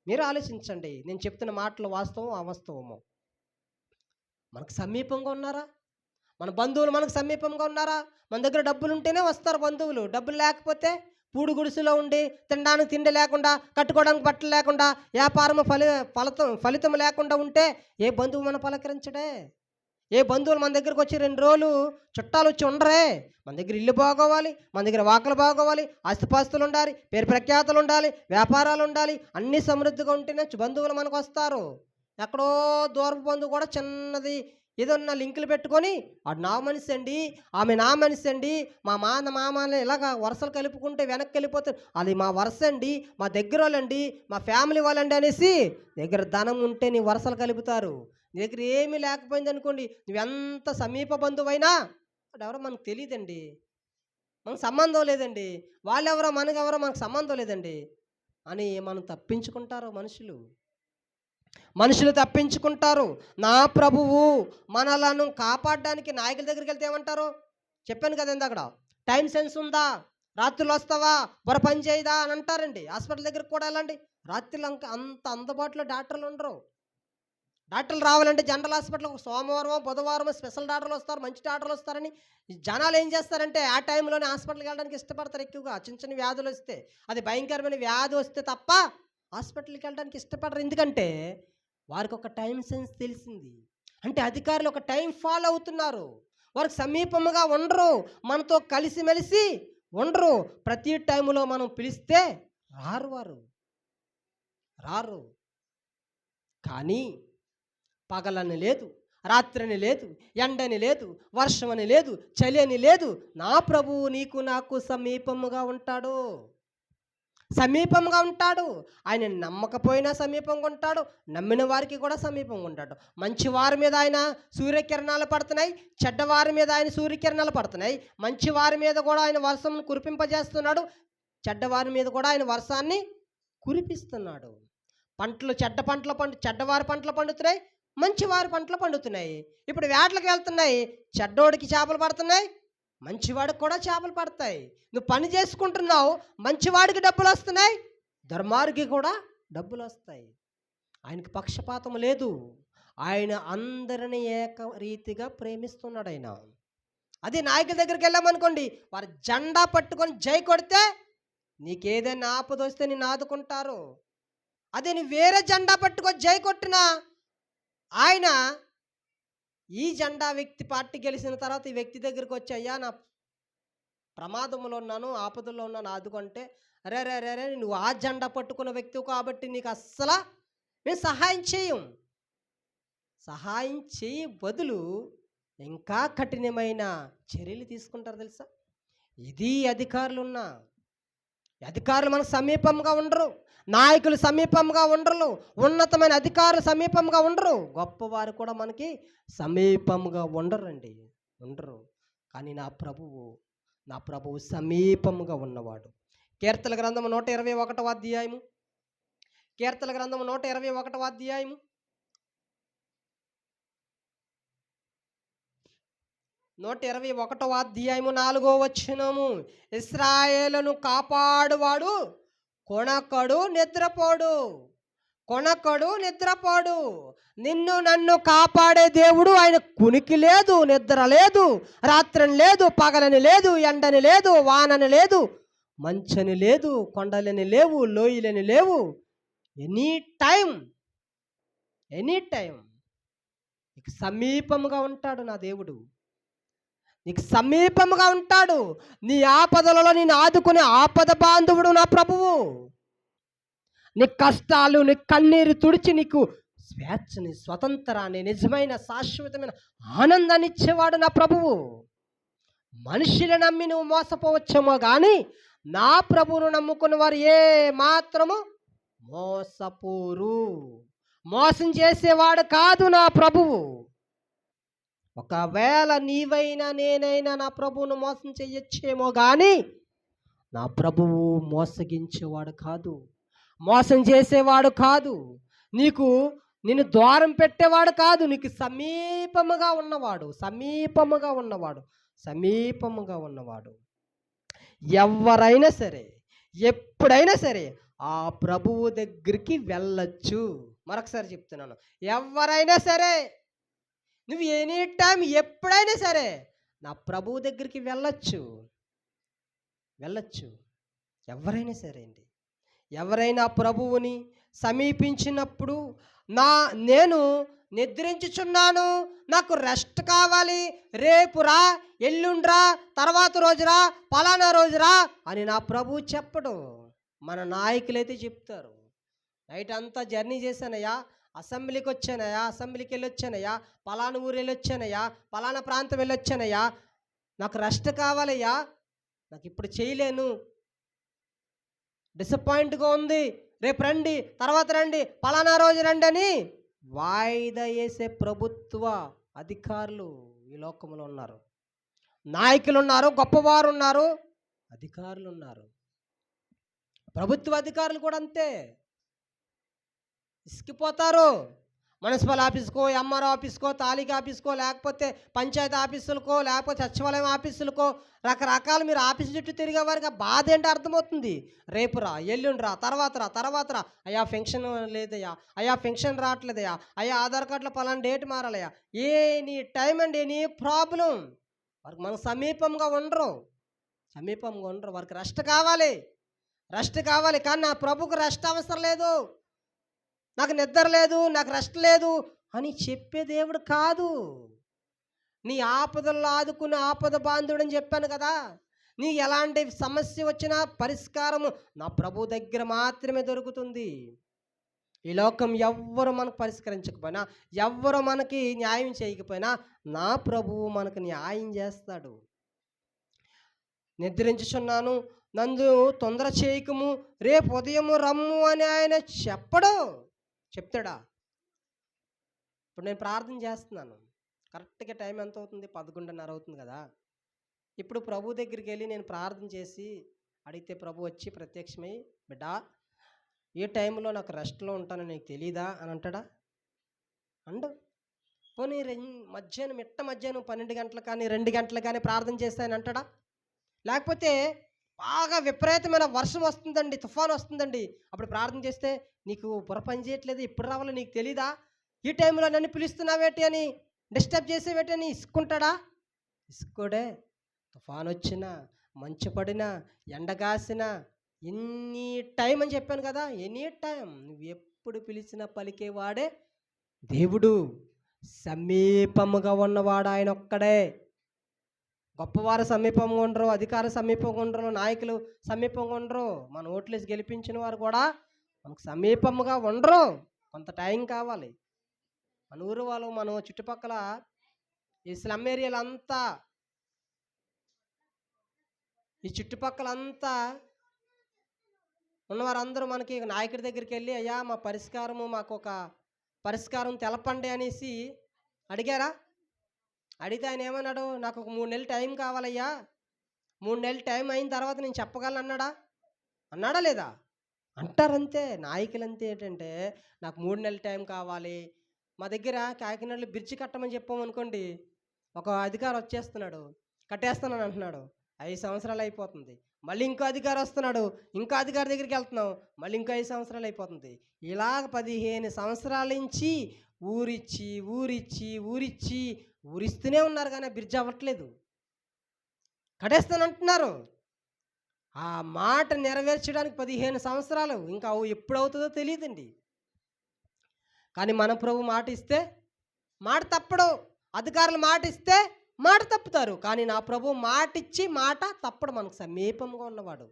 A: మీరు ఆలోచించండి. నేను చెప్తున్న మాటలు వాస్తవం అవాస్తవమో. మనకు సమీపంగా ఉన్నారా? మన బంధువులు మనకు సమీపంగా ఉన్నారా? మన దగ్గర డబ్బులు ఉంటేనే వస్తారు బంధువులు. డబ్బులు లేకపోతే పూడు గుడిసెలో ఉండి తినడానికి తిండి లేకుండా, కట్టుకోవడానికి బట్టలు లేకుండా, వ్యాపారం ఫలితం లేకుండా ఉంటే ఏ బంధువు మన పలకరించడే? ఏ బంధువులు మన దగ్గరకు వచ్చి 2 రోజులు చుట్టాలు వచ్చి ఉండరే? మన దగ్గర ఇల్లు బాగోవాలి, మన దగ్గర వాకలు బాగోవాలి, ఆస్తిపాస్తులు ఉండాలి, పేరు ప్రఖ్యాతులు ఉండాలి, వ్యాపారాలు ఉండాలి, అన్నీ సమృద్ధిగా ఉంటేనే బంధువులు మనకు వస్తారు. ఎక్కడో దూరపు బంధువు కూడా చిన్నది ఏదన్నా లింకులు పెట్టుకొని వాడు నా మనిషి అండి, ఆమె నా మనిషి అండి, మా మామని ఇలాగ వరుసలు కలుపుకుంటే వెనక్కి వెళ్ళిపోతారు, అది మా వరుస అండి, మా దగ్గర వాళ్ళండి, మా ఫ్యామిలీ వాళ్ళండి అనేసి దగ్గర ధనం ఉంటే నీ వరుసలు కలుపుతారు. నీ దగ్గర ఏమీ లేకపోయింది అనుకోండి, నువ్వెంత సమీప బంధువైనా ఎవరో మనకు తెలియదండి, మనకు సంబంధం లేదండి, వాళ్ళెవరో మనకెవరో మనకు సంబంధం లేదండి అని మనం తప్పించుకుంటారు. మనుషులు తప్పించుకుంటారు. నా ప్రభువు మనలను కాపాడడానికి నాయకుల దగ్గరికి వెళ్తే ఏమంటారు? చెప్పాను కదా ఇందాక, టైం సెన్స్ ఉందా, రాత్రులు వస్తావా, బొర పని చేయదా అని అంటారండి. హాస్పిటల్ దగ్గరికి కూడా వెళ్ళండి, రాత్రులు అంత అందుబాటులో డాక్టర్లు ఉండరు. డాక్టర్లు రావాలంటే జనరల్ హాస్పిటల్ సోమవారం బుధవారం స్పెషల్ డాక్టర్లు వస్తారు, మంచి డాక్టర్లు వస్తారని జనాలు ఏం చేస్తారంటే ఆ టైంలోనే హాస్పిటల్కి వెళ్ళడానికి ఇష్టపడతారు. ఎక్కువగా చిన్న చిన్న వ్యాధులు వస్తే, అది భయంకరమైన వ్యాధి వస్తే తప్ప హాస్పిటల్కి వెళ్ళడానికి ఇష్టపడరు. ఎందుకంటే వారికి ఒక టైం సెన్స్ తెలిసింది. అంటే అధికారులు ఒక టైం ఫాలో అవుతున్నారు, వారికి సమీపముగా ఉండరు, మనతో కలిసిమెలిసి ఉండరు. ప్రతి టైంలో మనం పిలిస్తే వారు రారు. కానీ పగలని లేదు, రాత్రని లేదు, ఎండని లేదు, వర్షం అని లేదు, చలి అని లేదు, నా ప్రభువు నీకు నాకు సమీపముగా ఉంటాడు. ఆయన నమ్మకపోయినా సమీపంగా ఉంటాడు, నమ్మిన వారికి కూడా సమీపంగా ఉంటాడు. మంచి వారి మీద ఆయన సూర్యకిరణాలు పడుతున్నాయి, చెడ్డవారి మీద ఆయన సూర్యకిరణాలు పడుతున్నాయి. మంచి వారి మీద కూడా ఆయన వర్షం కురిపింపజేస్తున్నాడు, చెడ్డవారి మీద కూడా ఆయన వర్షాన్ని కురిపిస్తున్నాడు. పంటలు చెడ్డవారి పంటలు పండుతున్నాయి, మంచివారి పంటలు పండుతున్నాయి. ఇప్పుడు వేటలకు వెళ్తున్నాయి, చెడ్డోడికి చేపలు పడుతున్నాయి, మంచివాడికి కూడా చేపలు పడతాయి. నువ్వు పని చేసుకుంటున్నావు, మంచివాడికి డబ్బులు వస్తున్నాయి, ధర్మార్గి కూడా డబ్బులు వస్తాయి. ఆయనకి పక్షపాతం లేదు, ఆయన అందరిని ఏకరీతిగా ప్రేమిస్తున్నాడు. ఆయన అది నాయకుల దగ్గరికి వెళ్ళామనుకోండి, వారు జెండా పట్టుకొని జై కొడితే నీకేదైనా ఆపద వస్తే నేను ఆదుకుంటారు. అదే నీ వేరే జెండా పట్టుకొని జై కొట్టినా ఆయన ఈ జెండా వ్యక్తి పార్టీ గెలిచిన తర్వాత ఈ వ్యక్తి దగ్గరికి వచ్చి, అయ్యా నా ప్రమాదంలో ఉన్నాను, ఆపదల్లో ఉన్నాను, ఆదుకుంటే అరే రే రే రే నువ్వు ఆ జెండా పట్టుకున్న వ్యక్తి కాబట్టి నీకు అస్సలు మేము సహాయం చేయి బదులు ఇంకా కఠినమైన చర్యలు తీసుకుంటారు. తెలుసా, ఇది అధికారులు మనకు సమీపంగా ఉండరు, నాయకులు సమీపంగా ఉండరు, ఉన్నతమైన అధికారులు సమీపంగా ఉండరు, గొప్పవారు కూడా మనకి సమీపంగా ఉండరు. కానీ నా ప్రభువు సమీపంగా ఉన్నవాడు. కీర్తన గ్రంథము 121వ అధ్యాయము, 121వ అధ్యాయము 4వ వచనము, ఇశ్రాయేలును కాపాడువాడు కొనకడు నిద్రపోడు. నిన్ను నన్ను కాపాడే దేవుడు ఆయన కునికి లేదు, నిద్ర లేదు, రాత్రని లేదు, పగలని లేదు, ఎండని లేదు, వానని లేదు, మంచని లేదు, కొండలని లేవు, లోయలని లేవు. ఎనీ టైం నీకు సమీపముగా ఉంటాడు నా దేవుడు, నీకు సమీపముగా ఉంటాడు. నీ ఆపదలలో నేను ఆదుకునే ఆపద బాంధవుడు నా ప్రభువు. నీ కష్టాలు, నీ కన్నీరు తుడిచి నీకు స్వేచ్ఛని, స్వతంత్రాన్ని, నిజమైన శాశ్వతమైన ఆనందాన్ని ఇచ్చేవాడు నా ప్రభువు. మనుషులు నమ్మి నువ్వు మోసపోవచ్చేమో కానీ నా ప్రభువును నమ్ముకున్న వారు ఏ మాత్రము మోసపోరు. మోసం చేసేవాడు కాదు నా ప్రభువు. ఒకవేళ నీవైనా నేనైనా నా ప్రభువును మోసం చెయ్యొచ్చేమో కానీ నా ప్రభువు మోసగించేవాడు కాదు, మోసం చేసేవాడు కాదు, నిన్ను ద్వారం పెట్టేవాడు కాదు. నీకు సమీపముగా ఉన్నవాడు, సమీపముగా ఉన్నవాడు, సమీపముగా ఉన్నవాడు. ఎవరైనా సరే, ఎప్పుడైనా సరే ఆ ప్రభువు దగ్గరికి వెళ్ళొచ్చు. మరొకసారి చెప్తున్నాను, ఎవరైనా సరే, నువ్వు ఎనీ టైం ఎప్పుడైనా సరే నా ప్రభువు దగ్గరికి వెళ్ళొచ్చు. ఎవరైనా సరే అండి. ఎవరైనా ప్రభువుని సమీపించినప్పుడు నేను నిద్రించుచున్నాను, నాకు రెస్ట్ కావాలి, రేపు రా, ఎల్లుండ్రా, తర్వాత రోజురా, పలానా రోజురా అని నా ప్రభువు చెప్పడు. మన నాయకులైతే చెప్తారు, నైట్ అంతా జర్నీ చేశానయ్యా, అసెంబ్లీకి వచ్చానయ్యా, అసెంబ్లీకి వెళ్ళొచ్చానయ్యా, పలానా ఊరు వెళ్ళొచ్చానయ్యా, పలానా ప్రాంతం వెళ్ళొచ్చానయ్యా, నాకు రెస్ట్ కావాలయ్యా, నాకు ఇప్పుడు చేయలేను, డిసప్పాయింట్గా ఉంది, రేపు రండి, తర్వాత రండి, పలానా రోజు రండి అని వాయిదా వేసే ప్రభుత్వ అధికారులు ఈ లోకంలో ఉన్నారు. నాయకులు ఉన్నారు, గొప్పవారు ఉన్నారు, అధికారులు ఉన్నారు. ప్రభుత్వ అధికారులు కూడా అంతే, ఇసుకిపోతారు. మున్సిపల్ ఆఫీస్కో, ఎంఆర్ఓ ఆఫీస్కో, తాలూకా ఆఫీస్కో, లేకపోతే పంచాయతీ ఆఫీసులకో, లేకపోతే సచివాలయం ఆఫీసులకో, రకరకాల మీరు ఆఫీసు చుట్టూ తిరిగే వారికి బాధ ఏంటో అర్థమవుతుంది. రేపు రా, ఎల్లుండి రా, తర్వాత రా, అయ్యా ఫంక్షన్ లేదయ్యా, అయ్యా ఫంక్షన్ రావట్లేదయ్యా, అయ్యా ఆధార్ కార్డులో పలానా డేట్ మారాలయ్యా, ఎనీ టైం అండి, ఎనీ ప్రాబ్లం. వారికి మనకు సమీపంగా ఉండరు, వారికి రెస్ట్ కావాలి. కానీ నా ప్రభుకు రెస్ట్ అవసరం లేదు, నాకు నిద్ర లేదు, నాకు రెస్ట్ లేదు అని చెప్పే దేవుడు కాదు. నీ ఆపదల్లో ఆదుకుని ఆపద బాంధుడు అని చెప్పాను కదా. నీ ఎలాంటి సమస్య వచ్చినా పరిష్కారము నా ప్రభు దగ్గర మాత్రమే దొరుకుతుంది. ఈ లోకం ఎవ్వరు మనకు పరిష్కరించకపోయినా, ఎవ్వరు మనకి న్యాయం చేయకపోయినా నా ప్రభువు మనకు న్యాయం చేస్తాడు. నిద్రించుచున్నాను, నందు తొందర చేయకము, రేపు ఉదయము రమ్ము అని ఆయన చెప్తాడా? ఇప్పుడు నేను ప్రార్థన చేస్తున్నాను, కరెక్ట్గా టైం ఎంత అవుతుంది? 11:30 అవుతుంది కదా. ఇప్పుడు ప్రభు దగ్గరికి వెళ్ళి నేను ప్రార్థన చేసి అడిగితే ప్రభు వచ్చి ప్రత్యక్షమై, బిడ్డా ఏ టైంలో నాకు రెస్ట్లో ఉంటానో నీకు తెలీదా అని అంటాడా? అండు. పోనీ మధ్యాహ్నం 12 గంటలు కానీ 2 గంటలు కానీ ప్రార్థన చేస్తాయని అంటాడా? లేకపోతే బాగా విపరీతమైన వర్షం వస్తుందండి, తుఫాను వస్తుందండి, అప్పుడు ప్రార్థన చేస్తే నీకు బుర్ర పని చేయట్లేదు, ఎప్పుడు రావాలో నీకు తెలీదా, ఈ టైంలో నన్ను పిలుస్తున్నావేటి అని, డిస్టర్బ్ చేసేవేటి అని ఇసుక్కుంటాడా? ఇసుకోడే. తుఫాను వచ్చినా, మంచు పడినా, ఎండగాసినా, ఎనీ టైం అని చెప్పాను కదా, ఎనీ టైం నువ్వు ఎప్పుడు పిలిచినా పలికేవాడే దేవుడు. సమీపముగా ఉన్నవాడు ఆయన ఒక్కడే. గొప్పవారు సమీపంగా ఉండరు, అధికారులు సమీపంగా ఉండరు, నాయకులు సమీపంగా ఉండరు, మన ఓట్లేసి గెలిపించిన వారు కూడా మనకు సమీపంగా ఉండరు. కొంత టైం కావాలి. మన ఊరు వాళ్ళు, మన చుట్టుపక్కల ఈ స్లమ్ ఏరియాలంతా, ఈ చుట్టుపక్కలంతా ఉన్నవారందరూ మనకి నాయకుడి దగ్గరికి వెళ్ళి, అయ్యా మాకు ఒక పరిష్కారం తెలపండి అనేసి అడిగారా? అడిగితే ఆయన ఏమన్నాడు? నాకు ఒక 3 నెలలు టైం కావాలయ్యా, 3 నెలలు టైం అయిన తర్వాత నేను చెప్పగలను అన్నాడా లేదా? అంటారంతే. నాయకులంతే. ఏంటంటే నాకు 3 నెలలు టైం కావాలి. మా దగ్గర కాకినాడలో బ్రిడ్జి కట్టమని చెప్పామనుకోండి, ఒక అధికారి వచ్చేస్తున్నాడు, కట్టేస్తున్నాను అంటున్నాడు, 5 సంవత్సరాలు అయిపోతుంది. మళ్ళీ ఇంకో అధికారి వస్తున్నాడు, ఇంకో అధికారి దగ్గరికి వెళ్తున్నాం, మళ్ళీ ఇంకో 5 సంవత్సరాలు అయిపోతుంది. ఇలాగ 15 సంవత్సరాల నుంచి ఊరిస్తూనే ఉన్నారు, కానీ బ్రిడ్జ్ అవ్వట్లేదు, కట్టేస్తానంటున్నారు. ఆ మాట నెరవేర్చడానికి 15 సంవత్సరాలు, ఇంకా ఎప్పుడు అవుతుందో తెలియదండి. కానీ మన ప్రభు మాట ఇస్తే మాట తప్పడు, అధికారులు మాట ఇస్తే మాట తప్పుతారు, కానీ నా ప్రభు మాట ఇచ్చి మాట తప్పడు, మనకు సమీపంగా ఉన్నవాడు.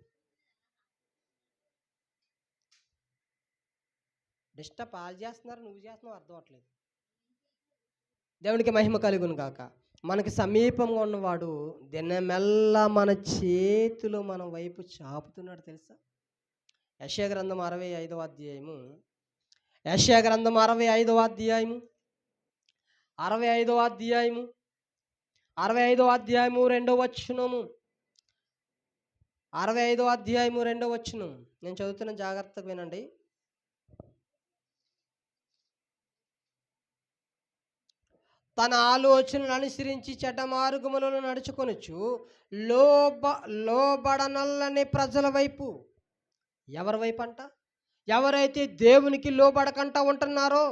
A: డిస్టర్బ్ చేస్తున్నారు, నువ్వు చేస్తున్నావు, అర్థం అవట్లేదు. దేవునికి మహిమ కలుగును గాక. మనకి సమీపంగా ఉన్నవాడు దినమెల్లా మన చేతులు మన వైపు చాపుతున్నాడు తెలుసా. యెషయా గ్రంథం 65వ అధ్యాయము, యెషయా గ్రంథం 65వ అధ్యాయము 65వ అధ్యాయము 65వ అధ్యాయము 2వ వచనము 65వ అధ్యాయము 2వ వచనం నేను చదువుతున్న, జాగ్రత్తగా వినండి. తన ఆలోచనలు అనుసరించి చెడ్డ మార్గములను నడుచుకొనుచు లోబడనల్లని ప్రజల వైపు. ఎవరి వైపు అంట? ఎవరైతే దేవునికి లోబడకంట ఉంటున్నారో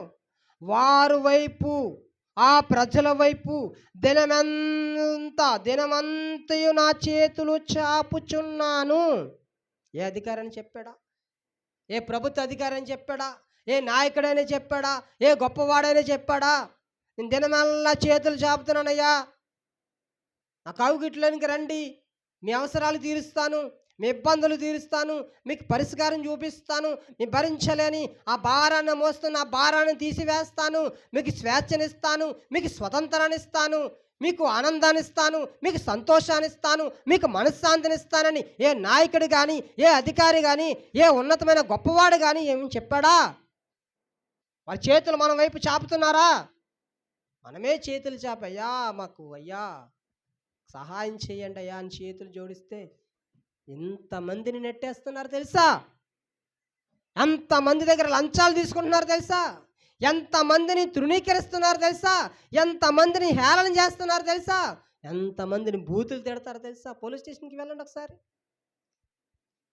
A: వారి వైపు, ఆ ప్రజల వైపు దినమంతయు నా చేతులు చాపుచున్నాను. ఏ అధికారాన్ని చెప్పాడా? ఏ ప్రభుత్వ అధికారాన్ని చెప్పాడా? ఏ నాయకుడైనా చెప్పాడా? ఏ గొప్పవాడైనా చెప్పాడా? నేను దినమల్లా చేతులు చాపుతున్నానయ్యా, నా కౌగిట్లోనికి రండి, మీ అవసరాలు తీరుస్తాను, మీ ఇబ్బందులు తీరుస్తాను, మీకు పరిష్కారం చూపిస్తాను, మీ భరించలేని ఆ భారాన్ని మోస్తున్న ఆ భారాన్ని తీసివేస్తాను, మీకు స్వేచ్ఛనిస్తాను, మీకు స్వతంత్రాన్ని ఇస్తాను, మీకు ఆనందాన్ని ఇస్తాను, మీకు సంతోషాన్ని ఇస్తాను, మీకు మనశ్శాంతిని ఇస్తానని ఏ నాయకుడు కానీ, ఏ అధికారి కానీ, ఏ ఉన్నతమైన గొప్పవాడు కానీ ఏమి చెప్పాడా? వారి చేతులు మన వైపు చాపుతున్నారా? మనమే చేతులు చాపయ్యా, మాకు అయ్యా సహాయం చేయండి అయ్యా అని చేతులు జోడిస్తే ఎంతమందిని నెట్టేస్తున్నారు తెలుసా? ఎంతమంది దగ్గర లంచాలు తీసుకుంటున్నారు తెలుసా? ఎంతమందిని తృణీకరిస్తున్నారు తెలుసా? ఎంతమందిని హేళన చేస్తున్నారు తెలుసా? ఎంతమందిని బూతులు తిడతారు తెలుసా? పోలీస్ స్టేషన్కి వెళ్ళండి ఒకసారి,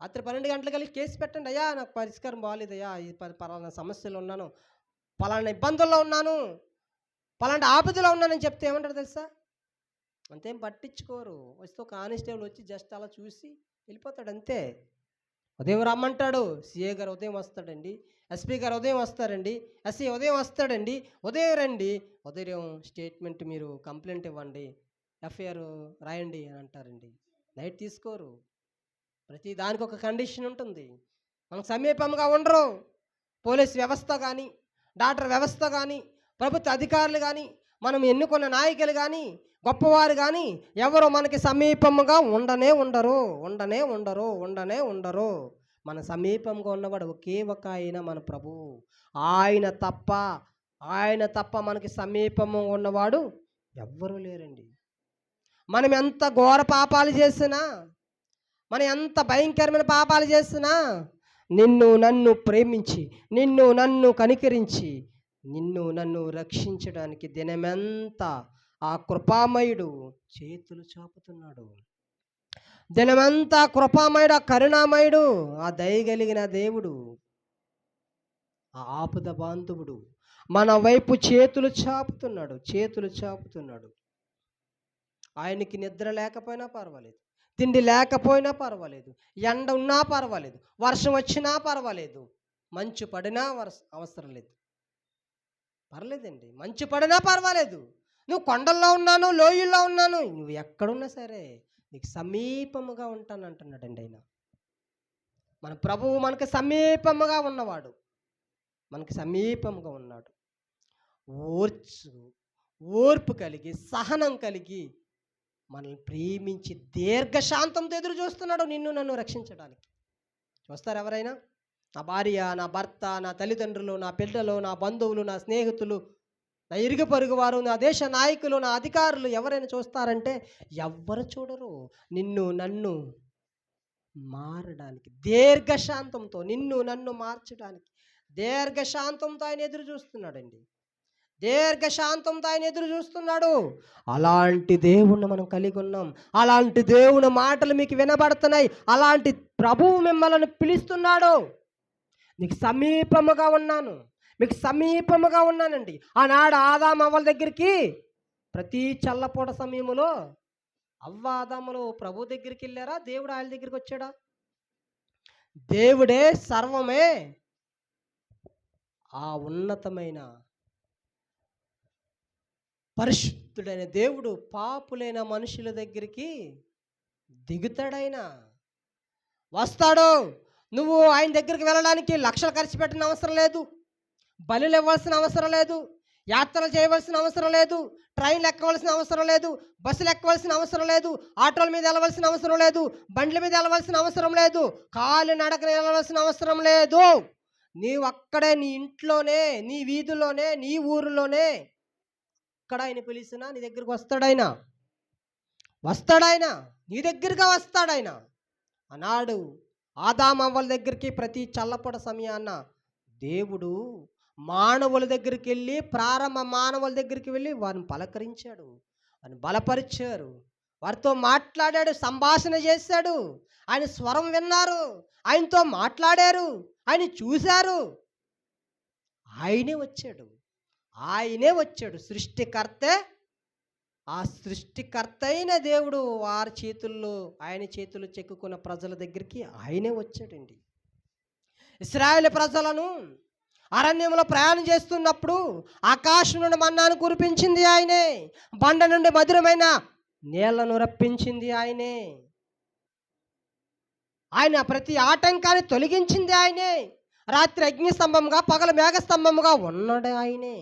A: రాత్రి 12 గంటలకు వెళ్ళి కేసు పెట్టండి. అయ్యా నాకు పరిష్కారం బాగాలేదయ్యా, ఈ పలానా సమస్యలు ఉన్నాను, పలానా ఇబ్బందుల్లో ఉన్నాను, పలాంటి ఆపదలో ఉన్నానని చెప్తే ఏమంటారు తెలుసా? అంతేం పట్టించుకోరు. వస్తే కానిస్టేబుల్ వచ్చి జస్ట్ అలా చూసి వెళ్ళిపోతాడు అంతే. ఉదయం రమ్మంటాడు, సిఏ గారు ఉదయం వస్తాడండి, ఎస్పీ గారు ఉదయం వస్తారండి, ఎస్ఐ ఉదయం వస్తాడండి, ఉదయం రండి, ఉదయం స్టేట్మెంట్ మీరు కంప్లైంట్ ఇవ్వండి, ఎఫ్ఐఆర్ రాయండి అని అంటారండి. నైట్ తీసుకోరు. ప్రతి దానికి ఒక కండిషన్ ఉంటుంది. మనకు సమీపంగా ఉండరు. పోలీస్ వ్యవస్థ కానీ, డాక్టర్ వ్యవస్థ కానీ, ప్రభుత్వ అధికారులు కానీ, మనం ఎన్నుకున్న నాయకులు కానీ, గొప్పవారు కానీ ఎవరు మనకి సమీపంగా ఉండనే ఉండరు. మన సమీపంగా ఉన్నవాడు ఒకే ఒక ఆయన, మన ప్రభువు. ఆయన తప్ప మనకి సమీపంగా ఉన్నవాడు ఎవ్వరూ లేరండి. మనం ఎంత ఘోర పాపాలు చేసినా, మనం ఎంత భయంకరమైన పాపాలు చేసినా, నిన్ను నన్ను ప్రేమించి, నిన్ను నన్ను కనికరించి, నిన్ను నన్ను రక్షించడానికి దినమెంతా ఆ కృపామయుడు చేతులు చాపుతున్నాడు. దినమంతా కృపామయుడు, ఆ కరుణామయుడు, ఆ దయగలిగిన దేవుడు, ఆ ఆపద బాంధవుడు మన వైపు చేతులు చాపుతున్నాడు. ఆయనకి నిద్ర లేకపోయినా పర్వాలేదు, తిండి లేకపోయినా పర్వాలేదు, ఎండ ఉన్నా పర్వాలేదు, వర్షం వచ్చినా పర్వాలేదు, మంచు పడినా అవసరం లేదు, పర్లేదండి. మంచు పడినా పర్వాలేదు, నువ్వు కొండల్లో ఉన్నాను, లోయల్లో ఉన్నాను, నువ్వు ఎక్కడున్నా సరే నీకు సమీపముగా ఉంటాను అంటున్నాడండి ఆయన. మన ప్రభువు మనకు సమీపముగా ఉన్నవాడు, మనకు సమీపముగా ఉన్నాడు. ఓర్పు కలిగి, సహనం కలిగి, మనల్ని ప్రేమించి దీర్ఘశాంతంతో ఎదురు చూస్తున్నాడు నిన్ను నన్ను రక్షించడానికి. చూస్తారు ఎవరైనా? నా భార్య, నా భర్త, నా తల్లిదండ్రులు, నా పిల్లలు, నా బంధువులు, నా స్నేహితులు, నా ఇరుగు పొరుగు వారు, నా దేశ నాయకులు, నా అధికారులు ఎవరైనా చూస్తారంటే ఎవ్వరు చూడరు. నిన్ను నన్ను మారడానికి, దీర్ఘశాంతంతో నిన్ను నన్ను మార్చడానికి దీర్ఘశాంతంతో ఆయన ఎదురు చూస్తున్నాడండి. దీర్ఘశాంతంతో ఆయన ఎదురు చూస్తున్నాడు. అలాంటి దేవుణ్ణి మనం కలిగి ఉన్నాం. అలాంటి దేవుని మాటలు మీకు వినబడుతున్నాయి. అలాంటి ప్రభువు మిమ్మల్ని పిలుస్తున్నాడు. మీకు సమీపముగా ఉన్నానండి. ఆనాడు ఆదాము అవ్వల దగ్గరికి ప్రతి చల్లపూట సమయంలో అవ్వ ఆదాములు ప్రభు దగ్గరికి వెళ్ళారా? దేవుడు ఆయన దగ్గరికి వచ్చాడా? దేవుడే సర్వమే. ఆ ఉన్నతమైన పరిశుద్ధుడైన దేవుడు పాపులైన మనుషుల దగ్గరికి దిగుతాడైనా, వస్తాడు. నువ్వు ఆయన దగ్గరికి వెళ్ళడానికి లక్షలు ఖర్చు పెట్టిన అవసరం లేదు, బలులు ఇవ్వాల్సిన అవసరం లేదు, యాత్రలు చేయవలసిన అవసరం లేదు, ట్రైన్లు ఎక్కవలసిన అవసరం లేదు, బస్సులు ఎక్కవలసిన అవసరం లేదు, ఆటోల మీద వెళ్ళవలసిన అవసరం లేదు, బండ్ల మీద వెళ్ళవలసిన అవసరం లేదు, కాలు నడకన వెళ్ళవలసిన అవసరం లేదు. నీవు అక్కడే నీ ఇంట్లోనే, నీ వీధిలోనే, నీ ఊరిలోనే అక్కడ ఆయన పిలిచినా నీ దగ్గరికి వస్తాడాయన, నీ దగ్గరగా వస్తాడాయన. అన్నాడు ఆదామవ్వల దగ్గరికి ప్రతి చల్లపడ సమయాన్న దేవుడు మానవుల దగ్గరికి వెళ్ళి, ప్రారంభ మానవుల దగ్గరికి వెళ్ళి వారిని పలకరించాడు, వారిని బలపరిచారు, వారితో మాట్లాడాడు, సంభాషణ చేశాడు. ఆయన స్వరం విన్నారు, ఆయనతో మాట్లాడారు, ఆయన చూశారు. ఆయనే వచ్చాడు సృష్టికర్తే. ఆ సృష్టికర్త అయిన దేవుడు వారి చేతుల్లో, ఆయన చేతులు చెక్కుకున్న ప్రజల దగ్గరికి ఆయనే వచ్చాడండి. ఇశ్రాయేలు ప్రజలను అరణ్యంలో ప్రయాణం చేస్తున్నప్పుడు ఆకాశం నుండి మన్నాను కురిపించింది ఆయనే, బండ నుండి మధురమైన నీళ్లను రప్పించింది ఆయనే, ఆయన ప్రతి ఆటంకాన్ని తొలగించింది ఆయనే. రాత్రి అగ్ని స్తంభంగా, పగలు మేఘ స్తంభముగా ఉన్నాడు ఆయనే.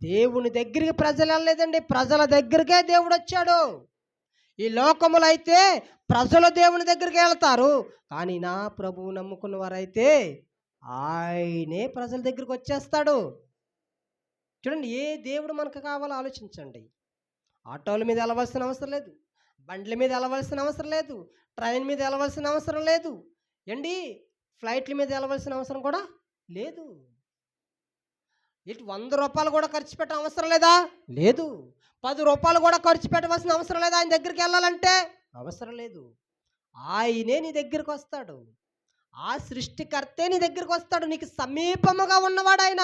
A: దేవుని దగ్గరికి ప్రజలు వెళ్ళలేదండి, ప్రజల దగ్గరికే దేవుడు వచ్చాడు. ఈ లోకములో అయితే ప్రజలు దేవుని దగ్గరికి వెళ్తారు, కానీ నా ప్రభువు నమ్ముకున్న వారైతే ఆయనే ప్రజల దగ్గరికి వచ్చేస్తాడు. చూడండి, ఏ దేవుడు మనకు కావాలో ఆలోచించండి. ఆటోల మీద వెళ్ళవలసిన అవసరం లేదు, బండ్ల మీద వెళ్ళవలసిన అవసరం లేదు, ట్రైన్ మీద వెళ్ళవలసిన అవసరం లేదు, ఫ్లైట్ల మీద వెళ్ళవలసిన అవసరం కూడా లేదు. ఇటు 100 రూపాయలు కూడా ఖర్చు పెట్టే అవసరం లేదా? లేదు. 10 రూపాయలు కూడా ఖర్చు పెట్టవలసిన అవసరం లేదా? ఆయన దగ్గరికి వెళ్ళాలంటే అవసరం లేదు. ఆయనే నీ దగ్గరికి వస్తాడు, ఆ సృష్టికర్తే నీ దగ్గరికి వస్తాడు. నీకు సమీపముగా ఉన్నవాడు ఆయన,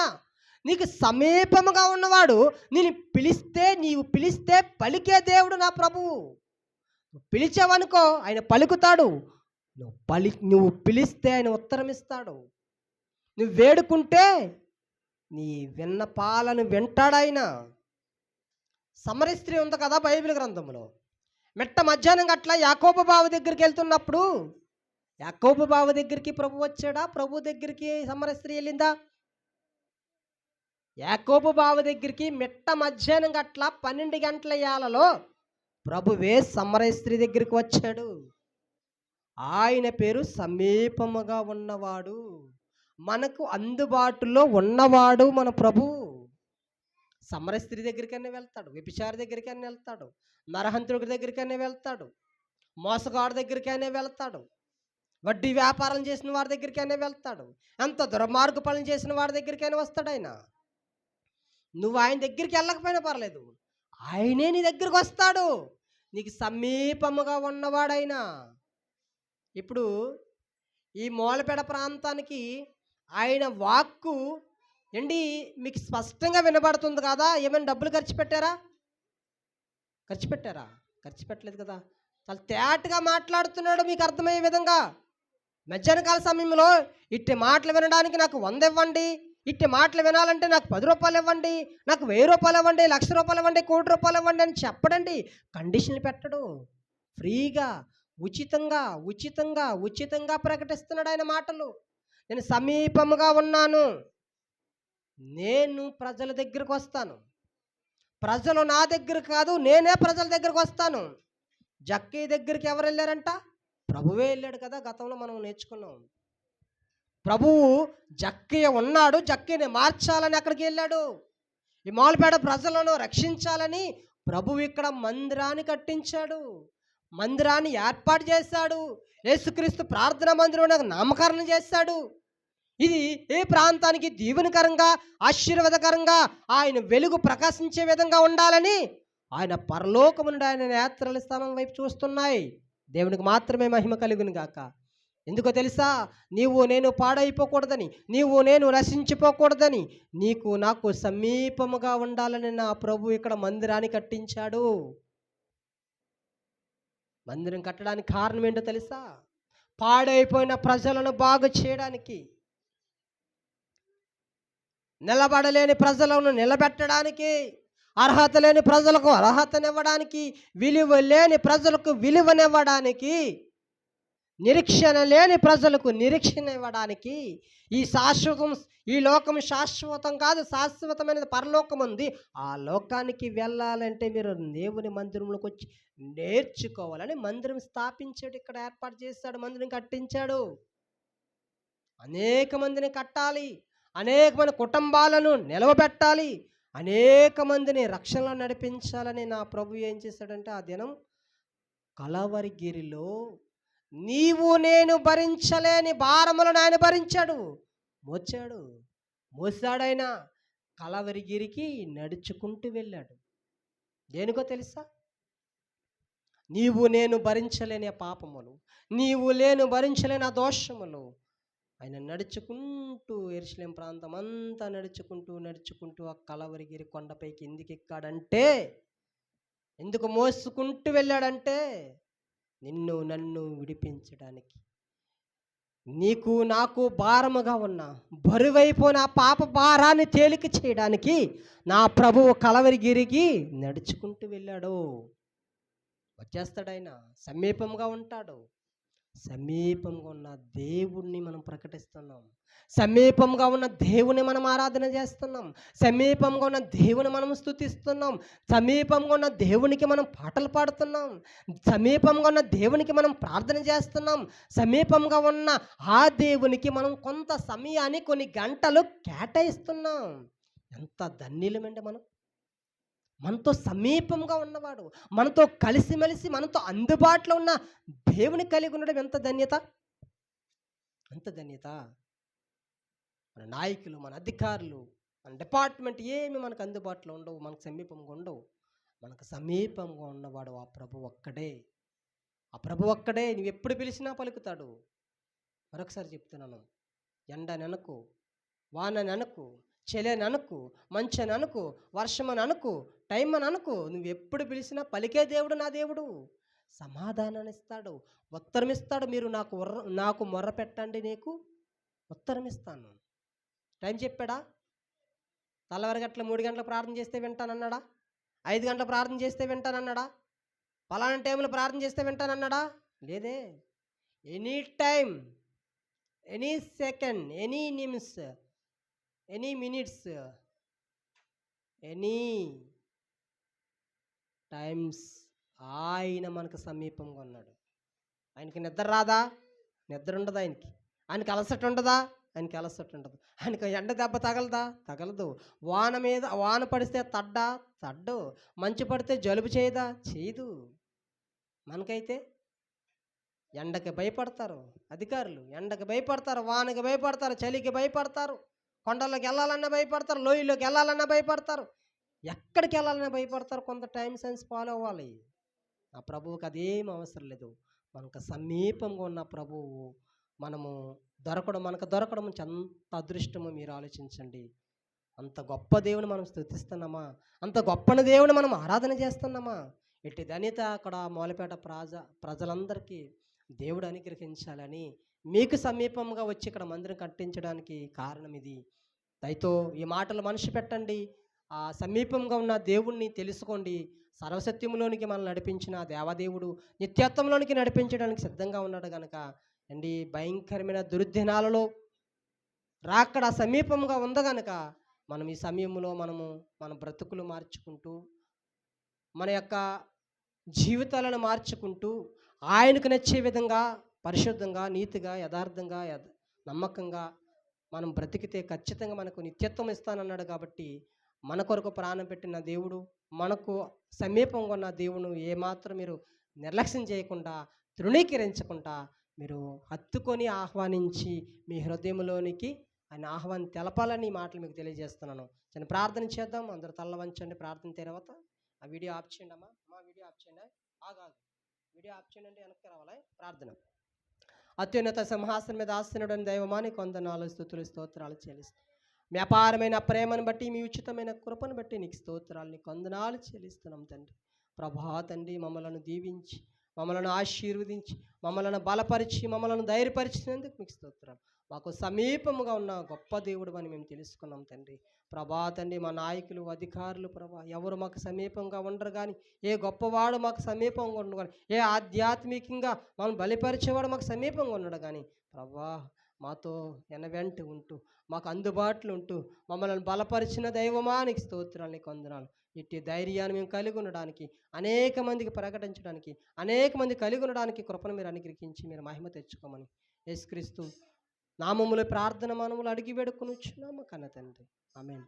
A: నీకు సమీపముగా ఉన్నవాడు. నీవు పిలిస్తే పలికే దేవుడు నా ప్రభువు. నువ్వు పిలిచావనుకో ఆయన పలుకుతాడు, నువ్వు పిలిస్తే ఆయన ఉత్తరం ఇస్తాడు. నువ్వు వేడుకుంటే నీ విన్నపాలను వింటాడాయన. సమరయ స్త్రీ ఉంది కదా బైబిల్ గ్రంథంలో, మెట్ట మధ్యాహ్నం గట్ల యాకోబు బావ దగ్గరికి వెళ్తున్నప్పుడు, యాకోబు బావ దగ్గరికి ప్రభు వచ్చాడా? ప్రభు దగ్గరికి సమరయ స్త్రీ వెళ్ళిందా? యాకోబు బావ దగ్గరికి మెట్ట మధ్యాహ్నం గట్ల 12 గంటల యాలలో ప్రభువే సమరయ స్త్రీ దగ్గరికి వచ్చాడు. ఆయన పేరు సమీపముగా ఉన్నవాడు, మనకు అందుబాటులో ఉన్నవాడు మన ప్రభు. సమరయ స్త్రీ దగ్గరికైనా వెళ్తాడు, వ్యభిచారి దగ్గరికైనా వెళ్తాడు, నరహంతుడి దగ్గరికైనా వెళ్తాడు, మోసగాడి దగ్గరికైనా వెళ్తాడు, వడ్డీ వ్యాపారం చేసిన వారి దగ్గరికైనా వెళ్తాడు, ఎంత దుర్మార్గ పనులు చేసిన వారి దగ్గరికైనా వస్తాడు ఆయన. నువ్వు ఆయన దగ్గరికి వెళ్ళకపోయినా పర్లేదు, ఆయనే నీ దగ్గరికి వస్తాడు. నీకు సమీపముగా ఉన్నవాడైనా. ఇప్పుడు ఈ మూలపేట ప్రాంతానికి ఆయన వాక్కు మీకు స్పష్టంగా వినబడుతుంది కదా. ఏమైనా డబ్బులు ఖర్చు పెట్టారా? ఖర్చు పెట్టలేదు కదా. చాలా తేటగా మాట్లాడుతున్నాడు, మీకు అర్థమయ్యే విధంగా. మధ్యాహ్న కాల సమయంలో ఇట్టి మాటలు వినడానికి నాకు 100 ఇవ్వండి, ఇట్టి మాటలు వినాలంటే నాకు 10 రూపాయలు ఇవ్వండి, నాకు 1000 రూపాయలు ఇవ్వండి, 1,00,000 రూపాయలు ఇవ్వండి, 1,00,00,000 రూపాయలు ఇవ్వండి అని చెప్పడండి. కండిషన్లు పెట్టడు, ఫ్రీగా ఉచితంగా ప్రకటిస్తున్నాడు ఆయన మాటలు. నేను సమీపముగా ఉన్నాను, నేను ప్రజల దగ్గరకు వస్తాను. ప్రజలు నా దగ్గర కాదు, నేనే ప్రజల దగ్గరకు వస్తాను. జక్కయ్య దగ్గరికి ఎవరు వెళ్ళారంట? ప్రభువే వెళ్ళాడు కదా. గతంలో మనం నేర్చుకున్నాం. ప్రభువు జక్కయ్య ఉన్నాడు, జక్కయ్యని మార్చాలని అక్కడికి వెళ్ళాడు. ఈ మూలపేట ప్రజలను రక్షించాలని ప్రభువు ఇక్కడ మందిరాన్ని కట్టించాడు, మందిరాన్ని ఏర్పాటు చేశాడు. యేసుక్రీస్తు ప్రార్థనా మందిరం నామకరణం చేశాడు. ఇది ఏ ప్రాంతానికి దీవెనకరంగా, ఆశీర్వాదకరంగా, ఆయన వెలుగు ప్రకాశించే విధంగా ఉండాలని ఆయన పరలోకము నుండి ఆయన నేత్రాల స్థానం వైపు చూస్తున్నాయి. దేవునికి మాత్రమే మహిమ కలుగును గాక. ఎందుకో తెలుసా? నీవు నేను పాడైపోకూడదని, నీవు నేను నశించిపోకూడదని, నీకు నాకు సమీపముగా ఉండాలని నా ప్రభు ఇక్కడ మందిరాన్ని కట్టించాడు. మందిరం కట్టడానికి కారణం ఏంటో తెలుసా? పాడైపోయిన ప్రజలను బాగు చేయడానికి, నిలబడలేని ప్రజలను నిలబెట్టడానికి, అర్హత లేని ప్రజలకు అర్హతనివ్వడానికి, విలువ లేని ప్రజలకు విలువనివ్వడానికి నిరీక్షణ లేని ప్రజలకు నిరీక్షణ ఇవ్వడానికి ఈ లోకం శాశ్వతం కాదు, శాశ్వతమైనది పరలోకం ఉంది. ఆ లోకానికి వెళ్ళాలంటే మీరు దేవుని మందిరంలోకి వచ్చి నేర్చుకోవాలని మందిరం స్థాపించాడు, ఇక్కడ ఏర్పాటు చేశాడు, మందిరం కట్టించాడు. అనేక మందిని కట్టాలి, అనేక మంది కుటుంబాలను నిలవబెట్టాలి, అనేక మందిని రక్షణలో నడిపించాలని నా ప్రభు ఏం చేశాడంటే ఆ దినం కలవరిగిరిలో నీవు నేను భరించలేని భారములను ఆయన భరించాడు, మోసాడైనా కలవరిగిరికి నడుచుకుంటూ వెళ్ళాడు. దేనికో తెలుసా? నీవు నేను భరించలేని పాపములు, నీవు నేను భరించలేని ఆ దోషములు ఆయన నడుచుకుంటూ యెరూషలేం ప్రాంతం అంతా నడుచుకుంటూ ఆ కలవరిగిరి కొండపైకి ఎందుకు ఎక్కాడంటే, ఎందుకు మోసుకుంటూ వెళ్ళాడంటే నిన్ను నన్ను విడిపించడానికి. నీకు నాకు భారముగా ఉన్న బరువైపోయిన పాప భారాన్ని తేలిక చేయడానికి నా ప్రభువు కలవరిగిరికి నడుచుకుంటూ వెళ్ళాడు. వచ్చేస్తాడు, సమీపంగా ఉంటాడు. సమీపంగా ఉన్న దేవుణ్ణి మనం ప్రకటిస్తున్నాం, సమీపంగా ఉన్న దేవుని మనం ఆరాధన చేస్తున్నాం, సమీపంగా ఉన్న దేవుని మనం స్తుతిస్తున్నాం, సమీపంగా ఉన్న దేవునికి మనం పాటలు పాడుతున్నాం, సమీపంగా ఉన్న దేవునికి మనం ప్రార్థన చేస్తున్నాం, సమీపంగా ఉన్న ఆ దేవునికి మనం కొంత సమయాన్ని కొన్ని గంటలు కేటాయిస్తున్నాం. ఎంత ధన్యులమండి మనం! మనతో సమీపంగా ఉన్నవాడు, మనతో కలిసిమెలిసి మనతో అందుబాటులో ఉన్న దేవుని కలిగి ఉండడం ఎంత ధన్యత! మన నాయకులు, మన అధికారులు, మన డిపార్ట్మెంట్ ఏమి మనకు అందుబాటులో ఉండవు, మనకు సమీపంగా ఉండవు. మనకు సమీపంగా ఉన్నవాడు ఆ ప్రభు ఒక్కడే. నువ్వు ఎప్పుడు పిలిచినా పలుకుతాడు. మరొకసారి చెప్తున్నాను, ఎండననుకు, వానననుకు, చలిననుకు, మంచననుకు, వర్షమని అనుకు, టైం అని అనుకు, నువ్వు ఎప్పుడు పిలిచినా పలికే దేవుడు నా దేవుడు. సమాధానాన్ని ఇస్తాడు, ఉత్తరం ఇస్తాడు. మీరు నాకు మొర్ర పెట్టండి, నీకు ఉత్తరం ఇస్తాను. టైం చెప్పాడా? తెల్లవారి గంటల 3 గంటలకు ప్రార్థన చేస్తే వింటానన్నాడా? 5 గంటలకు ప్రార్థన చేస్తే వింటానన్నాడా? పలానా టైంలో ప్రార్థన చేస్తే వింటానన్నాడా? లేదే. Any time, any second, any Nimish, any minutes, any times ఆయన మనకు సమీపంగా ఉన్నాడు. ఆయనకి నిద్ర రాదా? నిద్ర ఉండదు. ఆయనకి అలసట ఉండదా? ఆయనకి అలసట ఉండదు. ఆయనకి ఎండ దెబ్బ తగలదు. వాన పడితే తడ్డు, మంచు పడితే జలుబు చేయదు. మనకైతే ఎండకి భయపడతారు అధికారులు, ఎండకి భయపడతారు, వానకి భయపడతారు, చలికి భయపడతారు, కొండల్లోకి వెళ్ళాలన్నా భయపడతారు, లోయలోకి వెళ్ళాలన్నా భయపడతారు, ఎక్కడికి వెళ్ళాలన్నా భయపడతారు. కొంత టైం సెన్స్ ఫాలో అవ్వాలి. ఆ ప్రభువుకి అదేం అవసరం లేదు. మనకు సమీపంగా ఉన్న ప్రభువు మనకు దొరకడం ఎంత అదృష్టమో మీరు ఆలోచించండి. అంత గొప్ప దేవుని మనం స్తుతిస్తున్నామా? అంత గొప్పని దేవుని మనం ఆరాధన చేస్తున్నామా? ఇట్టి ధన్యత అక్కడ మూలపేట ప్రజలందరికీ దేవుడు అనుగ్రహించాలని మీకు సమీపంగా వచ్చి ఇక్కడ మందిరం కట్టించడానికి కారణం ఇది. దయతో ఈ మాటలు మనసు పెట్టండి. ఆ సమీపంగా ఉన్న దేవుణ్ణి తెలుసుకోండి. సర్వసత్యంలోనికి మనల్ని నడిపించిన దేవదేవుడు నిత్యత్వంలోనికి నడిపించడానికి సిద్ధంగా ఉన్నాడు కనుక అండి, భయంకరమైన దుర్దినాలలో రాకడ సమీపంగా ఉంది కనుక మనం ఈ సమయంలో మన బ్రతుకులు మార్చుకుంటూ, మన యొక్క జీవితాలను మార్చుకుంటూ, ఆయనకు నచ్చే విధంగా పరిశుద్ధంగా, నీతిగా, యథార్థంగా, నమ్మకంగా మనం బ్రతికితే ఖచ్చితంగా మనకు నిత్యత్వం ఇస్తానన్నాడు. కాబట్టి మన కొరకు ప్రాణం పెట్టిన దేవుడు, మనకు సమీపంగా ఉన్న దేవుడు ఏమాత్రం మీరు నిర్లక్ష్యం చేయకుండా, తృణీకరించకుండా మీరు హత్తుకొని ఆహ్వానించి మీ హృదయంలోనికి ఆయన ఆహ్వానం తెలపాలని ఈ మాటలు మీకు తెలియజేస్తున్నాను. చిన్న ప్రార్థన చేద్దాం. అందరూ తల్ల వంచండి. ప్రార్థన తర్వాత ఆ వీడియో ఆఫ్ చేయండి. వీడియో ఆఫ్ చేయండి. వీడియో ఆఫ్ చేయండి, వెనక్కి రావాలి. ప్రార్థన. అత్యున్నత సింహాసనం మీద ఆసీనుడైన దైవమాని కొందనాలు, స్తుతులు, స్తోత్రాలు చెల్లిస్తాం. మీ అపారమైన ప్రేమను బట్టి, మీ ఉచితమైన కృపను బట్టి నీకు స్తోత్రాలు, నీకు వందనాలు చెల్లిస్తున్నాం తండ్రి. ప్రభా తండ్రి, మమ్మలను దీవించి మమ్మల్ని ఆశీర్వదించి మమ్మల్ని బలపరిచి మమ్మల్ని ధైర్యపరిచినందుకు మీకు స్తోత్రాలు. మాకు సమీపముగా ఉన్న గొప్ప దేవుడు అని మేము తెలుసుకున్నాం తండ్రి. ప్రభా తండ్రి, మా నాయకులు అధికారులు ప్రభా ఎవరు మాకు సమీపంగా ఉండరు కానీ, ఏ గొప్పవాడు మాకు సమీపంగా ఉండడు కానీ, ఏ ఆధ్యాత్మికంగా మనం బలిపరిచేవాడు మాకు సమీపంగా ఉన్నాడు కానీ, ప్రభా మాతో వెంట ఉంటూ మాకు అందుబాటులో ఉంటూ మమ్మల్ని బలపరిచిన దైవమానికి స్తోత్రాలు, నీకు వందనాలు. ఇట్టి ధైర్యాన్ని మేము కలిగి ఉండడానికి, అనేక మందికి ప్రకటించడానికి, అనేక మంది కలిగి ఉండడానికి కృపను మీరు అనుగ్రహించి మీరు మహిమ తెచ్చుకోమని యేసుక్రీస్తు నామములో ప్రార్థన మనములు అడిగి వేడుకొనుచున్నాము కన్న తండ్రి. ఆమేన్.